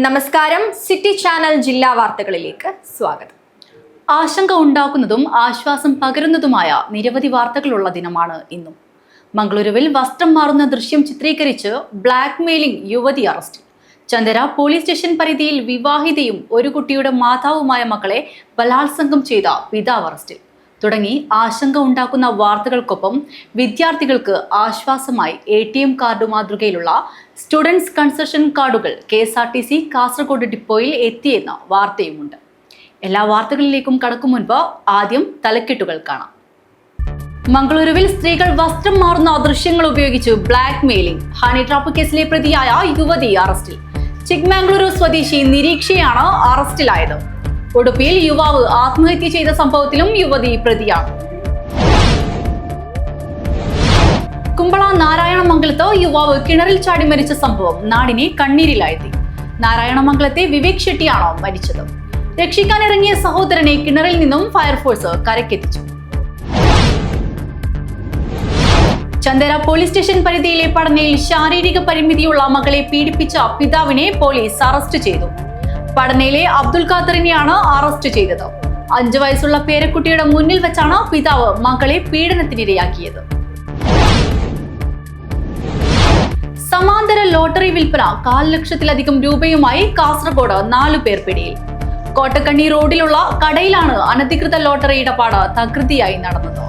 നമസ്കാരം, city channel ജില്ലാ വാർത്തകളിലേക്ക് സ്വാഗതം. ആശങ്ക ഉണ്ടാക്കുന്നതും ആശ്വാസം പകരുന്നതുമായ നിരവധി വാർത്തകളുള്ള ദിനമാണ് ഇന്നും. മംഗളൂരുവിൽ വസ്ത്രം മാറുന്ന ദൃശ്യം ചിത്രീകരിച്ച് ബ്ലാക്ക് മെയിലിംഗ് യുവതി അറസ്റ്റിൽ. ചന്ദര പോലീസ് സ്റ്റേഷൻ പരിധിയിൽ വിവാഹിതയും ഒരു കുട്ടിയുടെ മാതാവുമായ മക്കളെ ബലാത്സംഗം ചെയ്ത പിതാവ് അറസ്റ്റിൽ. തുടങ്ങി ആശങ്ക ഉണ്ടാക്കുന്ന വാർത്തകൾക്കൊപ്പം വിദ്യാർത്ഥികൾക്ക് ആശ്വാസമായി ATM കാർഡ് മാതൃകയിലുള്ള സ്റ്റുഡൻസ് കൺസെഷൻ കാർഡുകൾ KSRTC കാസർഗോഡ് ഡിപ്പോയിൽ എത്തിയെന്ന വാർത്തയുമുണ്ട്. എല്ലാ വാർത്തകളിലേക്കും കടക്കും മുൻപ് ആദ്യം തലക്കെട്ടുകൾ കാണാം. മംഗളൂരുവിൽ സ്ത്രീകൾ വസ്ത്രം മാറുന്ന ദൃശ്യങ്ങൾ ഉപയോഗിച്ച് ബ്ലാക്ക് മെയിലിംഗ്. ഹണി ട്രാപ്പ് കേസിലെ പ്രതിയായ യുവതി അറസ്റ്റിൽ. ചിക്മംഗളൂരു സ്വദേശി നിരീക്ഷയാണ് അറസ്റ്റിലായത്. ഉടുപ്പിയിൽ യുവാവ് ആത്മഹത്യ ചെയ്ത സംഭവത്തിലും യുവതി പ്രതിയാണ്. കുമ്പള നാരായണമംഗലത്ത് യുവാവ് കിണറിൽ ചാടി മരിച്ച സംഭവം നാടിനെ കണ്ണീരിലാഴ്ത്തി. നാരായണമംഗലത്തെ വിവേക് ഷെട്ടിയാണോ മരിച്ചത്. രക്ഷിക്കാനിറങ്ങിയ സഹോദരനെ കിണറിൽ നിന്നും ഫയർഫോഴ്സ് കരക്കെത്തിച്ചു. ചന്ദര പോലീസ് സ്റ്റേഷൻ പരിധിയിലെ പഠനയിൽ ശാരീരിക പരിമിതിയുള്ള മകളെ പീഡിപ്പിച്ച പിതാവിനെ പോലീസ് അറസ്റ്റ് ചെയ്തു. പഠനയിലെ അബ്ദുൽ ഖാദറിനെയാണ് അറസ്റ്റ് ചെയ്തത്. 5 വയസ്സുള്ള പേരക്കുട്ടിയുടെ മുന്നിൽ വെച്ചാണ് പിതാവ് മകളെ പീഡനത്തിനിരയാക്കിയത്. സമാന്തര ലോട്ടറി വിൽപ്പന 1,00,000 ലക്ഷത്തിലധികം രൂപയുമായി കാസർഗോഡ് 4 പേർ പിടിയിൽ. കോട്ടക്കണ്ണി റോഡിലുള്ള കടയിലാണ് അനധികൃത ലോട്ടറി ഇടപാട് തകൃതിയായി നടന്നത്.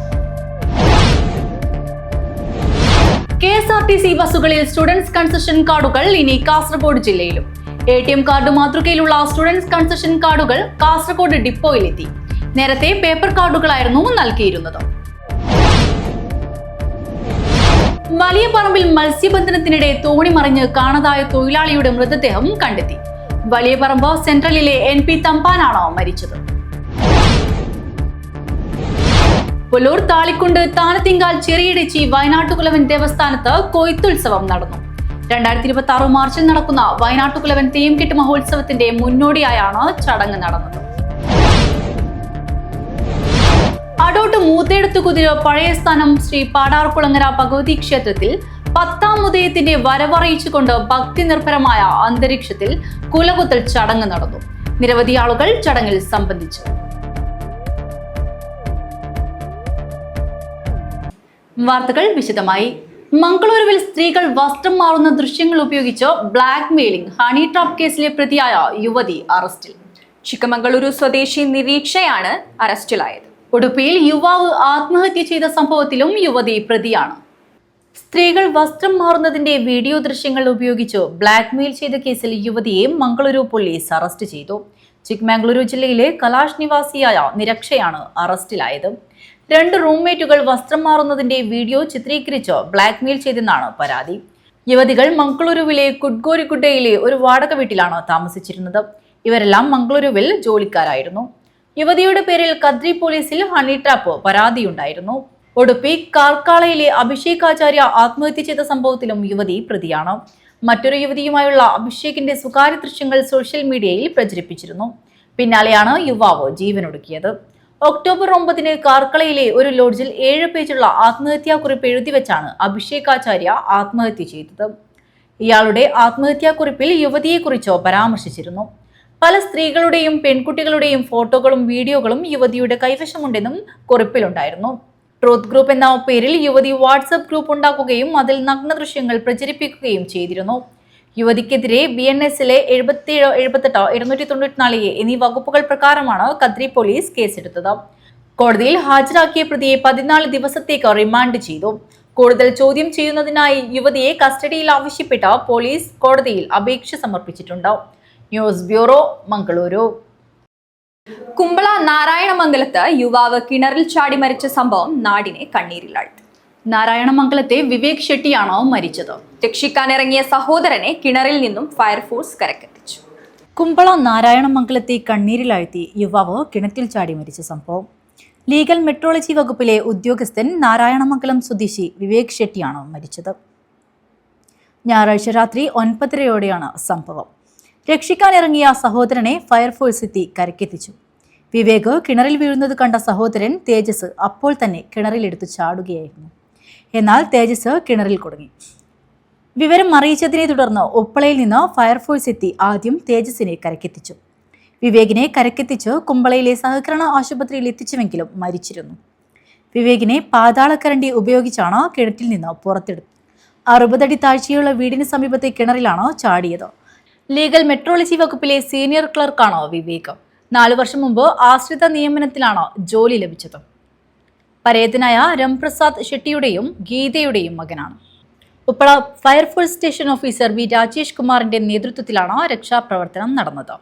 KSRTC ബസ്സുകളിൽ സ്റ്റുഡൻസ് കൺസെഷൻ കാർഡുകൾ ഇനി കാസർഗോഡ് ജില്ലയിലും. ATM കാർഡ് മാതൃകയിലുള്ള സ്റ്റുഡൻസ് കൺസെഷൻ കാർഡുകൾ കാസർഗോഡ് ഡിപ്പോയിലെത്തി. നേരത്തെ പേപ്പർ കാർഡുകളായിരുന്നു നൽകിയിരുന്നത്. വലിയ പറമ്പിൽ മത്സ്യബന്ധനത്തിനിടെ തോണി മറിഞ്ഞ് കാണാതായ തൊഴിലാളിയുടെ മൃതദേഹം കണ്ടെത്തി. വലിയ പറമ്പ് സെൻട്രലിലെ NP തമ്പാനാണ് മരിച്ചത്. പുലൂർ താളിക്കുണ്ട് താനത്തിങ്കാൽ ചെറിയടിച്ചി വയനാട്ടുകുലവൻ ദേവസ്ഥാനത്ത് കൊയ്ത്തുത്സവം നടന്നു. 2026 മാർച്ചിൽ നടക്കുന്ന വയനാട്ടുകുലവൻ തെയ്യംകെട്ട് മഹോത്സവത്തിന്റെ മുന്നോടിയായാണ് ചടങ്ങ് നടന്നത്. അടോട്ട് മൂത്തേടത്തുകുതിര പഴയ സ്ഥാനം ശ്രീ പാടാർകുളങ്ങര ഭഗവതി ക്ഷേത്രത്തിൽ 10ാം ഉദയത്തിന്റെ വരവറിയിച്ചുകൊണ്ട് ഭക്തി നിർഭരമായ അന്തരീക്ഷത്തിൽ കുലകുത്തൽ ചടങ്ങ് നടന്നു. നിരവധി ആളുകൾ ചടങ്ങിൽ സംബന്ധിച്ചു. വാർത്തകൾ വിശദമായി. മംഗളൂരുവിൽ സ്ത്രീകൾ വസ്ത്രം മാറുന്ന ദൃശ്യങ്ങൾ ഉപയോഗിച്ച് ബ്ലാക്ക് മെയിലിംഗ്. ഹണി ട്രാപ്പ് കേസിലെ പ്രതിയായ യുവതി അറസ്റ്റിൽ. ചിക്കമംഗളൂരു സ്വദേശി നിരീക്ഷയാണ് അറസ്റ്റിലായത്. ഉടുപ്പിയിൽ യുവാവ് ആത്മഹത്യ ചെയ്ത സംഭവത്തിലും യുവതി പ്രതിയാണ്. സ്ത്രീകൾ വസ്ത്രം മാറുന്നതിന്റെ വീഡിയോ ദൃശ്യങ്ങൾ ഉപയോഗിച്ച് ബ്ലാക്ക് മെയിൽ ചെയ്ത കേസിൽ യുവതിയെ മംഗളൂരു പോലീസ് അറസ്റ്റ് ചെയ്തു. ചിക്മംഗളൂരു ജില്ലയിലെ കലാഷ് നിവാസിയായ നിരക്ഷയാണ് അറസ്റ്റിലായത്. 2 റൂംമേറ്റുകൾ വസ്ത്രം മാറുന്നതിന്റെ വീഡിയോ ചിത്രീകരിച്ച് ബ്ലാക്ക് മെയിൽ ചെയ്തെന്നാണ് പരാതി. യുവതികൾ മംഗളൂരുവിലെ കുഡ്ഗോരിഗുഡയിലെ ഒരു വാടക വീട്ടിലാണ് താമസിച്ചിരുന്നത്. ഇവരെല്ലാം മംഗളൂരുവിൽ ജോലിക്കാരായിരുന്നു. യുവതിയുടെ പേരിൽ കദ്രി പോലീസിൽ ഹണി ട്രാപ്പ് പരാതിയുണ്ടായിരുന്നു. ഉടുപ്പി കാർക്കാളയിലെ അഭിഷേക് ആചാര്യ ആത്മഹത്യ ചെയ്ത സംഭവത്തിലും യുവതി പ്രതിയാണ്. മറ്റൊരു യുവതിയുമായുള്ള അഭിഷേകിന്റെ സ്വകാര്യ ദൃശ്യങ്ങൾ സോഷ്യൽ മീഡിയയിൽ പ്രചരിപ്പിച്ചിരുന്നു. പിന്നാലെയാണ് യുവാവ് ജീവനൊടുക്കിയത്. ഒക്ടോബർ 9 കാർക്കളയിലെ ഒരു ലോഡ്ജിൽ 7 പേജുള്ള ആത്മഹത്യാക്കുറിപ്പ് എഴുതിവെച്ചാണ് അഭിഷേക് ആചാര്യ ആത്മഹത്യ ചെയ്തത്. ഇയാളുടെ ആത്മഹത്യാക്കുറിപ്പിൽ യുവതിയെക്കുറിച്ചോ പരാമർശിച്ചിരുന്നു. പല സ്ത്രീകളുടെയും പെൺകുട്ടികളുടെയും ഫോട്ടോകളും വീഡിയോകളും യുവതിയുടെ കൈവശമുണ്ടെന്നും കുറിപ്പിലുണ്ടായിരുന്നു. ട്രൂത്ത് ഗ്രൂപ്പ് എന്ന പേരിൽ യുവതി വാട്സ്ആപ്പ് ഗ്രൂപ്പ് ഉണ്ടാക്കുകയും അതിൽ നഗ്ന ദൃശ്യങ്ങൾ പ്രചരിപ്പിക്കുകയും ചെയ്തിരുന്നു. യുവതിക്കെതിരെ BNSലെ 77, 78, 294 എന്നീ വകുപ്പുകൾ പ്രകാരമാണ് കദ്രി പോലീസ് കേസെടുത്തത്. കോടതിയിൽ ഹാജരാക്കിയ പ്രതിയെ 14 ദിവസത്തേക്ക് റിമാൻഡ് ചെയ്തു. കൂടുതൽ ചോദ്യം ചെയ്യുന്നതിനായി യുവതിയെ കസ്റ്റഡിയിൽ ആവശ്യപ്പെട്ട് പോലീസ് കോടതിയിൽ അപേക്ഷ സമർപ്പിച്ചിട്ടുണ്ട്. News bureau, Mangaluru. കുമ്പള നാരായണമംഗലത്ത് യുവാവ് കിണറിൽ ചാടി മരിച്ച സംഭവം നാടിനെ കണ്ണീരിലാഴ്ത്തി. നാരായണമംഗലത്തെ വിവേക് ഷെട്ടിയാണോ മരിച്ചത്. രക്ഷിക്കാനിറങ്ങിയ സഹോദരനെ കിണറിൽ നിന്നും ഫയർഫോഴ്സ് കരക്കെത്തിച്ചു. കുമ്പള നാരായണമംഗലത്തെ കണ്ണീരിലാഴ്ത്തി യുവാവ് കിണറ്റിൽ ചാടി മരിച്ച സംഭവം. ലീഗൽ മെട്രോളജി വകുപ്പിലെ ഉദ്യോഗസ്ഥൻ നാരായണമംഗലം സ്വദേശി വിവേക് ഷെട്ടിയാണ് മരിച്ചത്. ഞായറാഴ്ച രാത്രി 9:30-ഓടെയാണ് സംഭവം. രക്ഷിക്കാനിറങ്ങിയ സഹോദരനെ ഫയർഫോഴ്സ് എത്തി കരക്കെത്തിച്ചു. വിവേക് കിണറിൽ വീഴുന്നത് കണ്ട സഹോദരൻ തേജസ് അപ്പോൾ തന്നെ കിണറിലെടുത്ത് ചാടുകയായിരുന്നു. എന്നാൽ തേജസ് കിണറിൽ കുടുങ്ങി. വിവരം അറിയിച്ചതിനെ തുടർന്ന് ഉപ്പളയിൽ നിന്ന് ഫയർഫോഴ്സ് എത്തി ആദ്യം തേജസിനെ കരക്കെത്തിച്ചു. വിവേകിനെ കരക്കെത്തിച്ച് കുമ്പളയിലെ സഹകരണ ആശുപത്രിയിൽ എത്തിച്ചുവെങ്കിലും മരിച്ചിരുന്നു. വിവേകിനെ പാതാളക്കരണ്ടി ഉപയോഗിച്ചാണ് കിണറ്റിൽ നിന്ന് പുറത്തെടുത്തത്. 60 അടി താഴ്ചയുള്ള വീടിന് സമീപത്തെ കിണറിലാണ് ചാടിയത്. ലീഗൽ മെട്രോളജി വകുപ്പിലെ സീനിയർ ക്ലർക്കാണ് വിവേക്. 4 വർഷം മുമ്പ് ആശ്രിത നിയമനത്തിലാണ് ജോലി ലഭിച്ചത്. പരേതനായ രംപ്രസാദ് ഷെട്ടിയുടെയും ഗീതയുടെയും മകനാണ്. Uppala fire force station officer V Rajesh കുമാറിന്റെ നേതൃത്വത്തിലാണ് രക്ഷാപ്രവർത്തനം നടന്നത്.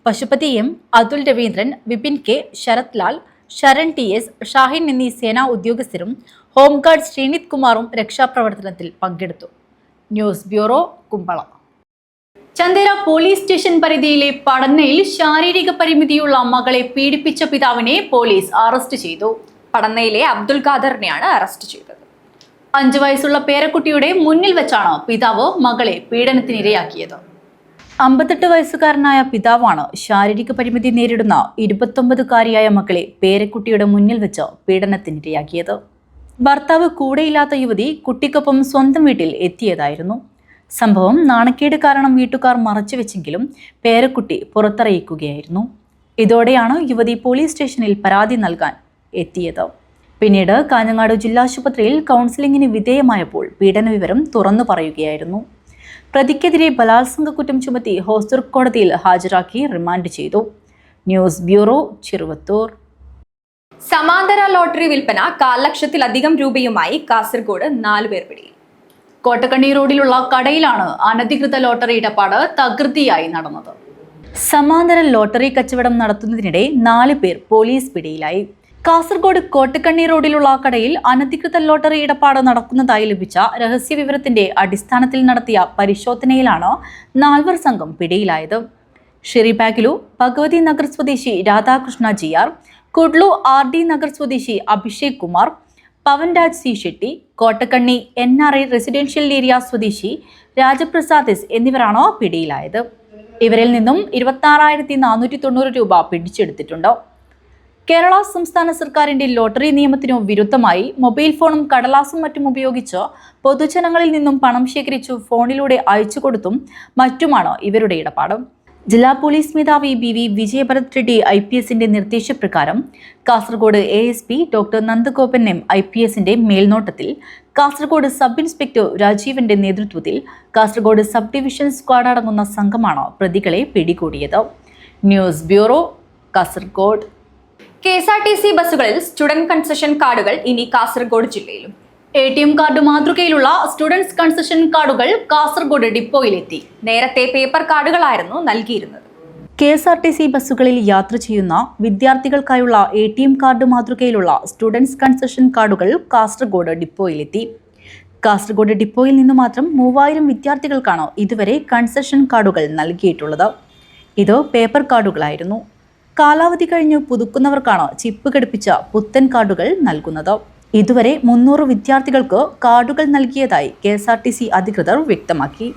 Pashupathi M, Athul Raveendran, Vipin K, Sarath Lal, Sharan T S, Shahin എന്നീ സേനാ ഉദ്യോഗസ്ഥരും ഹോംഗാർഡ് ശ്രീനിത് കുമാറും രക്ഷാപ്രവർത്തനത്തിൽ പങ്കെടുത്തു. News bureau, Kumbala. Chandera police station പരിധിയിലെ പടന്നയിൽ ശാരീരിക പരിമിതിയുള്ള മകളെ പീഡിപ്പിച്ച പിതാവിനെ പോലീസ് അറസ്റ്റ് ചെയ്തു. പടന്നയിലെ അബ്ദുൽ ഖാദറിനെയാണ് അറസ്റ്റ് ചെയ്തത്. 5 വയസ്സുള്ള പേരക്കുട്ടിയുടെ മുന്നിൽ വെച്ചാണ് പിതാവ് മകളെ പീഡനത്തിനിരയാക്കിയത്. 58 വയസ്സുകാരനായ പിതാവാണ് ശാരീരിക പരിമിതി നേരിടുന്ന 29-കാരിയായ മകളെ പേരക്കുട്ടിയുടെ മുന്നിൽ വെച്ച് പീഡനത്തിനിരയാക്കിയത്. ഭർത്താവ് കൂടെയില്ലാത്ത യുവതി കുട്ടിക്കൊപ്പം സ്വന്തം വീട്ടിൽ എത്തിയതായിരുന്നു. സംഭവം നാണക്കേട് കാരണം വീട്ടുകാർ മറച്ചുവെച്ചെങ്കിലും പേരക്കുട്ടി പുറത്തറിയിക്കുകയായിരുന്നു. ഇതോടെയാണ് യുവതി പോലീസ് സ്റ്റേഷനിൽ പരാതി നൽകാൻ എത്തിയത്. പിന്നീട് കാഞ്ഞങ്ങാട് ജില്ലാശുപത്രിയിൽ കൗൺസിലിംഗിന് വിധേയമായപ്പോൾ പീഡന വിവരം തുറന്നു പറയുകയായിരുന്നു. പ്രതിക്കെതിരെ ബലാത്സംഗ കുറ്റം ചുമത്തി ഹോസ്ദുർ കോടതിയിൽ ഹാജരാക്കി റിമാൻഡ് ചെയ്തു. News bureau, Cheruvathur. സമാന്തര ലോട്ടറി വിൽപ്പന 1,00,000 ലക്ഷത്തിലധികം രൂപയുമായി കാസർഗോഡ് 4 പേർ പിടിയിൽ. കോട്ടക്കണ്ണി റോഡിലുള്ള കടയിലാണ് അനധികൃത ലോട്ടറി ഇടപാട് തകൃതിയായി നടന്നത്. സമാന്തര ലോട്ടറി കച്ചവടം നടത്തുന്നതിനിടെ 4 പേർ പോലീസ് പിടിയിലായി. കാസർഗോഡ് കോട്ടക്കണ്ണി റോഡിലുള്ള കടയിൽ അനധികൃത ലോട്ടറി ഇടപാട് നടക്കുന്നതായി ലഭിച്ച രഹസ്യ വിവരത്തിന്റെ അടിസ്ഥാനത്തിൽ നടത്തിയ പരിശോധനയിലാണ് 4 സംഘം പിടിയിലായത്. ഷിറിബാഗിലു ഭഗവതി നഗർ സ്വദേശി രാധാകൃഷ്ണ GR, കുഡ്ലു RD നഗർ സ്വദേശി Abhishek Kumar, Pavanraj C Shetty, Kottakkanni NRI residential area സ്വദേശി രാജപ്രസാദ് S എന്നിവരാണ് പിടിയിലായത്. ഇവരിൽ നിന്നും 26,490 രൂപ പിടിച്ചെടുത്തിട്ടുണ്ട്. കേരള സംസ്ഥാന സർക്കാരിന്റെ ലോട്ടറി നിയമത്തിനു വിരുദ്ധമായി മൊബൈൽ ഫോണും കടലാസും മറ്റും ഉപയോഗിച്ച് പൊതുജനങ്ങളിൽ നിന്നും പണം ശേഖരിച്ചു ഫോണിലൂടെ അയച്ചു കൊടുത്തും മറ്റുമാണ് ഇവരുടെ ഇടപാട്. ജില്ലാ പോലീസ് മേധാവി BV വിജയഭരത് റെഡ്ഡി IPSന്റെ നിർദ്ദേശപ്രകാരം Kasaragod ASP doctor Nandagopan M IPSന്റെ മേൽനോട്ടത്തിൽ കാസർഗോഡ് സബ് ഇൻസ്പെക്ടർ രാജീവന്റെ നേതൃത്വത്തിൽ കാസർഗോഡ് സബ് ഡിവിഷൻ സ്ക്വാഡ് അടങ്ങുന്ന സംഘമാണ് പ്രതികളെ പിടികൂടിയത്. News bureau, Kasaragod. KSRTC ബസ്സുകളിൽ സ്റ്റുഡന്റ് കൺസെഷൻ കാർഡുകൾ ഇനി കാസർഗോഡ് ജില്ലയിലും. ATM കാർഡ് മാതൃകയിലുള്ള സ്റ്റുഡൻസ് കൺസെഷൻ കാർഡുകൾ കാസർഗോഡ് ഡിപ്പോയിലെത്തി. നേരത്തെ പേപ്പർ കാർഡുകളായിരുന്നു നൽകിയിരുന്നത്. KSRTC ബസ്സുകളിൽ യാത്ര ചെയ്യുന്ന വിദ്യാർത്ഥികൾക്കായുള്ള ATM കാർഡ് മാതൃകയിലുള്ള സ്റ്റുഡൻസ് കൺസെഷൻ കാർഡുകൾ കാസർഗോഡ് ഡിപ്പോയിലെത്തി. കാസർഗോഡ് ഡിപ്പോയിൽ നിന്ന് മാത്രം 3000 വിദ്യാർത്ഥികൾക്കാണ് ഇതുവരെ കൺസെഷൻ കാർഡുകൾ നൽകിയിട്ടുള്ളത്. ഇത് പേപ്പർ കാർഡുകളായിരുന്നു. കാലാവധി കഴിഞ്ഞ് പുതുക്കുന്നവർക്കാണ് ചിപ്പ് ഘടിപ്പിച്ച പുത്തൻ കാർഡുകൾ നൽകുന്നത്. ഇതുവരെ 300 വിദ്യാർത്ഥികൾക്ക് കാർഡുകൾ നൽകിയതായി KSRTC അധികൃതർ വ്യക്തമാക്കി.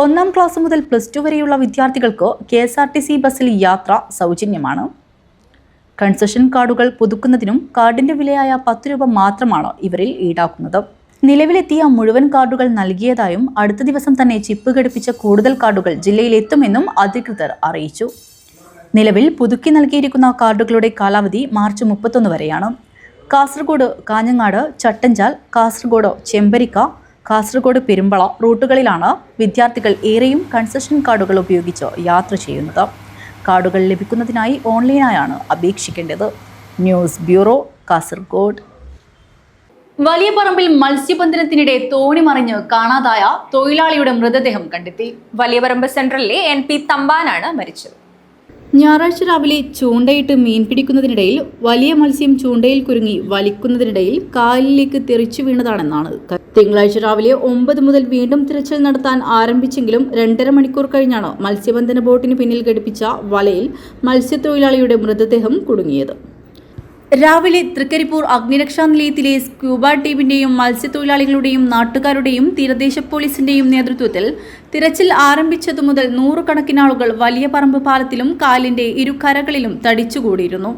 1ാം ക്ലാസ് മുതൽ +2 വരെയുള്ള വിദ്യാർത്ഥികൾക്ക് KSRTC ബസ്സിൽ യാത്ര സൗജന്യമാണ്. കൺസെഷൻ കാർഡുകൾ പുതുക്കുന്നതിനും കാർഡിന്റെ വിലയായ 10 രൂപ മാത്രമാണ് ഇവരിൽ ഈടാക്കുന്നത്. നിലവിലെത്തിയ മുഴുവൻ കാർഡുകൾ നൽകിയതായും അടുത്ത ദിവസം തന്നെ ചിപ്പ് ഘടിപ്പിച്ച കൂടുതൽ കാർഡുകൾ ജില്ലയിലെത്തുമെന്നും അധികൃതർ അറിയിച്ചു. നിലവിൽ പുതുക്കി നൽകിയിരിക്കുന്ന കാർഡുകളുടെ കാലാവധി മാർച്ച് 31 വരെയാണ്. കാസർഗോഡ് കാഞ്ഞങ്ങാട്, ചട്ടഞ്ചാൽ, കാസർഗോഡ് ചെമ്പരിക്ക, കാസർഗോഡ് പെരുമ്പള റൂട്ടുകളിലാണ് വിദ്യാർത്ഥികൾ ഏറെയും കൺസെഷൻ കാർഡുകൾ ഉപയോഗിച്ച് യാത്ര ചെയ്യുന്നത്. കാർഡുകൾ ലഭിക്കുന്നതിനായി ഓൺലൈനായാണ് അപേക്ഷിക്കേണ്ടത്. News bureau, Kasaragod. വലിയ പറമ്പിൽ മത്സ്യബന്ധനത്തിനിടെ തോണി മറിഞ്ഞ് കാണാതായ തൊഴിലാളിയുടെ മൃതദേഹം കണ്ടെത്തി. വലിയ പറമ്പ് സെൻട്രലിലെ NP തമ്പാനാണ് മരിച്ചത്. ഞായറാഴ്ച രാവിലെ ചൂണ്ടയിട്ട് മീൻ പിടിക്കുന്നതിനിടയിൽ വലിയ മത്സ്യം ചൂണ്ടയിൽ കുരുങ്ങി വലിക്കുന്നതിനിടയിൽ കായലിലേക്ക് തെറിച്ചു വീണതാണെന്നാണ്. തിങ്കളാഴ്ച രാവിലെ 9 മുതൽ വീണ്ടും തിരച്ചിൽ നടത്താൻ ആരംഭിച്ചെങ്കിലും 2.5 മണിക്കൂർ കഴിഞ്ഞാണ് മത്സ്യബന്ധന ബോട്ടിന് പിന്നിൽ ഘടിപ്പിച്ച വലയിൽ മത്സ്യത്തൊഴിലാളിയുടെ മൃതദേഹം കുടുങ്ങിയത്. രാവിലെ തൃക്കരിപ്പൂർ അഗ്നിരക്ഷാ നിലയത്തിലെ സ്ക്യൂബ ടീമിന്റെയും മത്സ്യത്തൊഴിലാളികളുടെയും നാട്ടുകാരുടെയും തീരദേശ പോലീസിന്റെയും നേതൃത്വത്തിൽ തിരച്ചിൽ ആരംഭിച്ചതു മുതൽ 100 കണക്കിന് ആളുകൾ വലിയ പറമ്പ് പാലത്തിലും കായലിന്റെ ഇരുകരകളിലും തടിച്ചുകൂടിയിരുന്നു.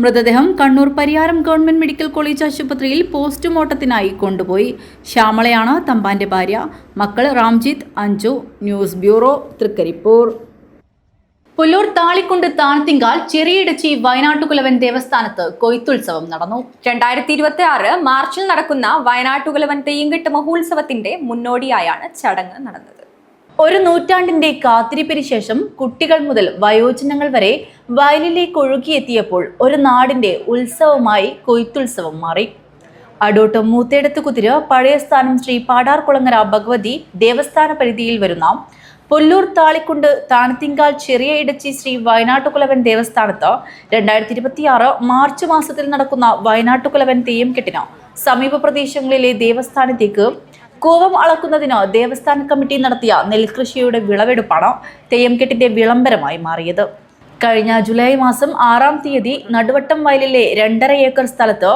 മൃതദേഹം Kannur Pariyaram government medical college ആശുപത്രിയിൽ പോസ്റ്റ്മോർട്ടത്തിനായി കൊണ്ടുപോയി. ശ്യാമളയാണ് തമ്പാന്റെ ഭാര്യ. മക്കൾ റാംജിത്ത്, അഞ്ജു. News bureau, Thrikaripur. പുല്ലൂർ താളിക്കുണ്ട് താണത്തിങ്കാൽ ചെറിയിടച്ചി വയനാട്ടുകുലവൻ ദേവസ്ഥാനത്ത് കൊയ്ത്തുത്സവം നടന്നു. 2026 മാർച്ചിൽ നടക്കുന്ന വയനാട്ടുകുലവൻ തെയ്യംകെട്ട് മഹോത്സവത്തിന്റെ മുന്നോടിയായാണ് ചടങ്ങ് നടന്നത്. ഒരു നൂറ്റാണ്ടിന്റെ കാത്തിരിപ്പിന് ശേഷം കുട്ടികൾ മുതൽ വയോജനങ്ങൾ വരെ വയലിലേക്ക് ഒഴുകിയെത്തിയപ്പോൾ ഒരു നാടിന്റെ ഉത്സവമായി കൊയ്ത്തുത്സവം മാറി. അടൂട്ട് മൂത്തേടത്ത് കുതിര് പഴയ സ്ഥാനം ശ്രീ പാടാർകുളങ്ങര ഭഗവതി ദേവസ്ഥാന പരിധിയിൽ വരുന്ന പുല്ലൂർ താളിക്കുണ്ട് താണത്തിങ്കാൽ ചെറിയ ഇടച്ചി ശ്രീ വയനാട്ടുകുലവൻ ദേവസ്ഥാനത്ത് 2026 മാർച്ച് മാസത്തിൽ നടക്കുന്ന വയനാട്ടുകുലവൻ തെയ്യംകെട്ടിന് സമീപ പ്രദേശങ്ങളിലെ ദേവസ്ഥാനത്തേക്ക് കൂവം അളക്കുന്നതിന് ദേവസ്ഥാന കമ്മിറ്റി നടത്തിയ നെൽകൃഷിയുടെ വിളവെടുപ്പാണ് തെയ്യംകെട്ടിന്റെ വിളംബരമായി മാറിയത്. കഴിഞ്ഞ ജൂലൈ മാസം 6-ാം തീയതി നടുവട്ടം വയലിലെ 2.5 ഏക്കർ സ്ഥലത്ത്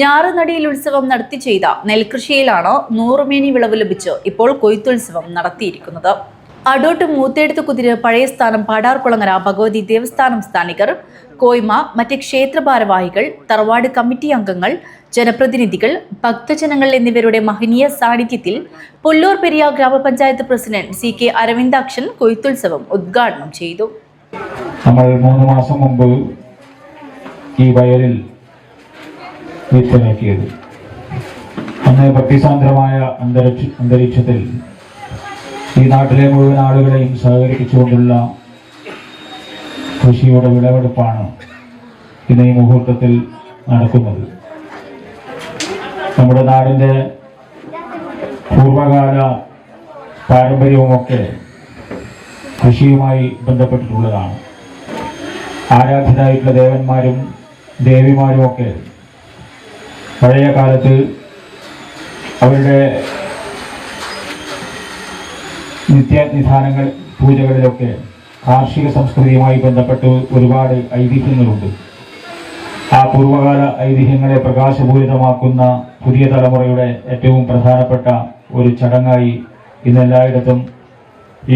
ഞാറുനടിയിൽ ഉത്സവം നടത്തി ചെയ്ത നെൽകൃഷിയിലാണ് 100 മേനി വിളവ് ലഭിച്ച് ഇപ്പോൾ കൊയ്ത്തുത്സവം നടത്തിയിരിക്കുന്നത്. അടൂട്ട് മൂത്തേടത്ത് കുതിര് പഴയ സ്ഥാനം പാടാർകുളങ്ങര ഭഗവതി ദേവസ്ഥാനം സ്ഥാനികർ, കോയ്മ, മറ്റ് ക്ഷേത്ര ഭാരവാഹികൾ, തറവാട് കമ്മിറ്റി അംഗങ്ങൾ, ജനപ്രതിനിധികൾ, ഭക്തജനങ്ങൾ എന്നിവരുടെ മഹനീയ സാന്നിധ്യത്തിൽ പുല്ലൂർ പെരിയ ഗ്രാമപഞ്ചായത്ത് പ്രസിഡന്റ് CK അരവിന്ദാക്ഷൻ കൊയ്ത്തുത്സവം ഉദ്ഘാടനം ചെയ്തു. നമ്മൾ 3 മാസം മുമ്പ് ഈ വയലിൽ വിത്തുനക്കിയത് അന്ന് ഭക്തിസാന്ദ്രമായ അന്തരീക്ഷത്തിൽ ഈ നാട്ടിലെ മുഴുവൻ ആളുകളെയും സഹകരിപ്പിച്ചുകൊണ്ടുള്ള കൃഷിയുടെ വിളവെടുപ്പാണ് ഇന്ന് ഈ മുഹൂർത്തത്തിൽ നടക്കുന്നത്. നമ്മുടെ നാടിൻ്റെ പൂർവകാല പാരമ്പര്യവുമൊക്കെ കൃഷിയുമായി ബന്ധപ്പെട്ടിട്ടുള്ളതാണ്. ആരാധ്യരായിട്ടുള്ള ദേവന്മാരും ദേവിമാരുമൊക്കെ പഴയ കാലത്ത് അവരുടെ നിത്യനിധാനങ്ങൾ പൂജകളിലൊക്കെ കാർഷിക സംസ്കൃതിയുമായി ബന്ധപ്പെട്ട് ഒരുപാട് ഐതിഹ്യങ്ങളുണ്ട്. ആ പൂർവകാല ഐതിഹ്യങ്ങളെ പ്രകാശപൂരിതമാക്കുന്ന പുതിയ തലമുറയുടെ ഏറ്റവും പ്രധാനപ്പെട്ട ഒരു ചടങ്ങായി ഇന്ന് എല്ലായിടത്തും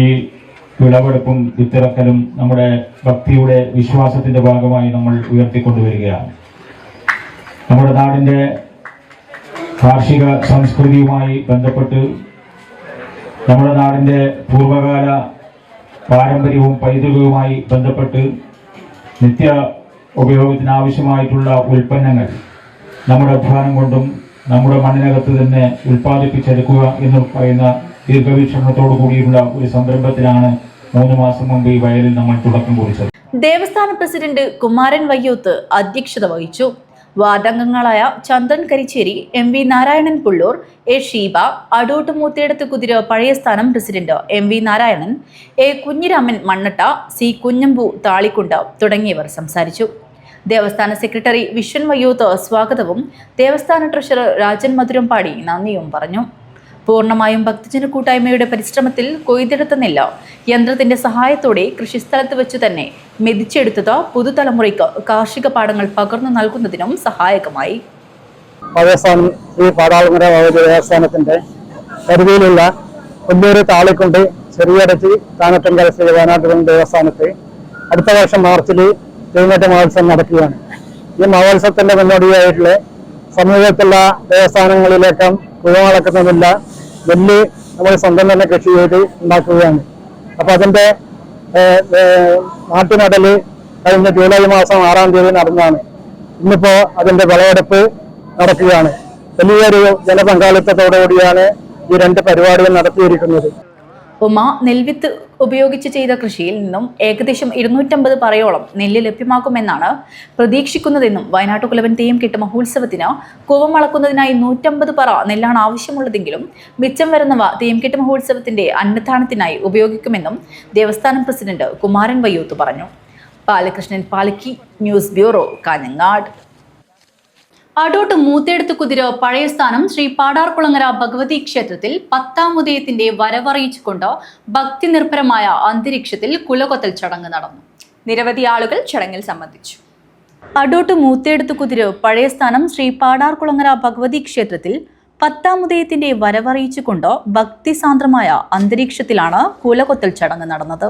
ഈ വിളവെടുപ്പും വിത്തിറക്കലും നമ്മുടെ ഭക്തിയുടെ വിശ്വാസത്തിന്റെ ഭാഗമായി നമ്മൾ ഉയർത്തിക്കൊണ്ടുവരികയാണ്. നമ്മുടെ നാടിൻ്റെ കാർഷിക സംസ്കൃതിയുമായി ബന്ധപ്പെട്ട് നമ്മുടെ നാടിൻ്റെ പൂർവകാല പാരമ്പര്യവും പൈതൃകവുമായി ബന്ധപ്പെട്ട് നിത്യ ഉപയോഗത്തിനാവശ്യമായിട്ടുള്ള ഉൽപ്പന്നങ്ങൾ നമ്മുടെ അധ്വാനം കൊണ്ടും നമ്മുടെ മണ്ണിനകത്ത് തന്നെ ഉൽപ്പാദിപ്പിച്ചെടുക്കുക എന്ന് പറയുന്ന ദീർഘവീക്ഷണത്തോടു കൂടിയുള്ള ഒരു സംരംഭത്തിലാണ് 3 മാസം മുമ്പ് ഈ വയലിൽ നമ്മൾ തുടക്കം കുറിച്ചത്. ദേവസ്ഥാന പ്രസിഡന്റ് കുമാരൻ വയ്യോത്ത് അധ്യക്ഷത വഹിച്ചു. വാർഡംഗങ്ങളായ ചന്ദ്രൻ കരിച്ചേരി, MV നാരായണൻ പുള്ളൂർ, A ഷീബ, അടൂട്ട് മൂത്തേടത്ത് കുതിര പഴയ സ്ഥാനം പ്രസിഡന്റ് MV നാരായണൻ, A കുഞ്ഞിരാമൻ മണ്ണട്ട, C കുഞ്ഞമ്പു താളിക്കുണ്ട് തുടങ്ങിയവർ സംസാരിച്ചു. ദേവസ്ഥാന സെക്രട്ടറി വിശ്വൻ വയ്യോത്ത് സ്വാഗതവും ദേവസ്ഥാന ട്രഷറർ രാജൻ മധുരംപാടി നന്ദിയും പറഞ്ഞു. പൂർണ്ണമായും ഭക്തജന കൂട്ടായ്മയുടെ പരിശ്രമത്തിൽ കൊയ്തെടുത്ത നെല്ല് യന്ത്രത്തിന്റെ സഹായത്തോടെ കൃഷിസ്ഥലത്ത് വെച്ചു തന്നെ മെതിച്ചെടുത്തത് പുതുതലമുറയ്ക്ക് കാർഷിക പാഠങ്ങൾ പകർന്നു നൽകുന്നതിനും സഹായകമായി. ഈ പാടാളുങ്ങര ദേവസ്ഥാനത്തിന്റെ പരിധിയിലുള്ള പുല്ലൂർ താളിക്കുണ്ട് ചെറിയടച്ചി താനത്തിങ്കൽ ശ്രീ വയനാട്ടുകുലവൻ ദേവസ്ഥാനത്ത് അടുത്ത വർഷം മാർച്ചിൽ തെയ്യംകെട്ട് മഹോത്സവം നടക്കുകയാണ്. ഈ മഹോത്സവത്തിന്റെ മുന്നോടിയായിട്ടുള്ള സമീപത്തുള്ള ദേവസ്ഥാനങ്ങളിലേക്ക് കുഴമളക്കുന്നതില്ല നെല്ല് നമ്മൾ സ്വന്തം തന്നെ കൃഷി ചെയ്ത് ഉണ്ടാക്കുകയാണ്. അപ്പൊ അതിന്റെ നാട്ടുനടല് കഴിഞ്ഞ ജൂലൈ മാസം 6-ാം തീയതി നടന്നതാണ്. ഇന്നിപ്പോ അതിന്റെ വിളവെടുപ്പ് നടക്കുകയാണ്. വലിയൊരു ജനപങ്കാളിത്തത്തോടുകൂടിയാണ് ഈ 2 പരിപാടികൾ നടത്തിയിരിക്കുന്നത്. ഉമ നെൽവിത്ത് ഉപയോഗിച്ച് ചെയ്ത കൃഷിയിൽ നിന്നും ഏകദേശം 250 പറയോളം നെല്ല് ലഭ്യമാക്കുമെന്നാണ് പ്രതീക്ഷിക്കുന്നതെന്നും വയനാട്ടുകുലവൻ തെയ്യംകെട്ട് മഹോത്സവത്തിന് കൂവം അളക്കുന്നതിനായി 150 പറ നെല്ലാണ് ആവശ്യമുള്ളതെങ്കിലും മിച്ചം വരുന്നവ തെയ്യംകെട്ട് മഹോത്സവത്തിന്റെ അന്നദാനത്തിനായി ഉപയോഗിക്കുമെന്നും ദേവസ്ഥാനം പ്രസിഡന്റ് കുമാരൻ വയ്യോത്ത് പറഞ്ഞു. ബാലകൃഷ്ണൻ പാലക്കി, ന്യൂസ് ബ്യൂറോ, കാഞ്ഞങ്ങാട്. അടൂട്ട് മൂത്തേടത്ത് കുതിര പഴയ സ്ഥാനം ശ്രീ പാടാർകുളങ്ങര ഭഗവതി ക്ഷേത്രത്തിൽ 10-ാം ഉദയത്തിന്റെ വരവറിയിച്ചുകൊണ്ട് ഭക്തി നിർഭരമായ അന്തരീക്ഷത്തിൽ കുലകൊത്തൽ ചടങ്ങ് നടന്നു. നിരവധി ആളുകൾ ചടങ്ങിൽ സംബന്ധിച്ചു. അടൂട്ട് മൂത്തേടത്ത് കുതിര പഴയ സ്ഥാനം ശ്രീ പാടാർകുളങ്ങര ഭഗവതി ക്ഷേത്രത്തിൽ 10-ാം ഉദയത്തിന്റെ വരവറിയിച്ചുകൊണ്ട് ഭക്തിസാന്ദ്രമായ അന്തരീക്ഷത്തിലാണ് കുലകൊത്തൽ ചടങ്ങ് നടന്നത്.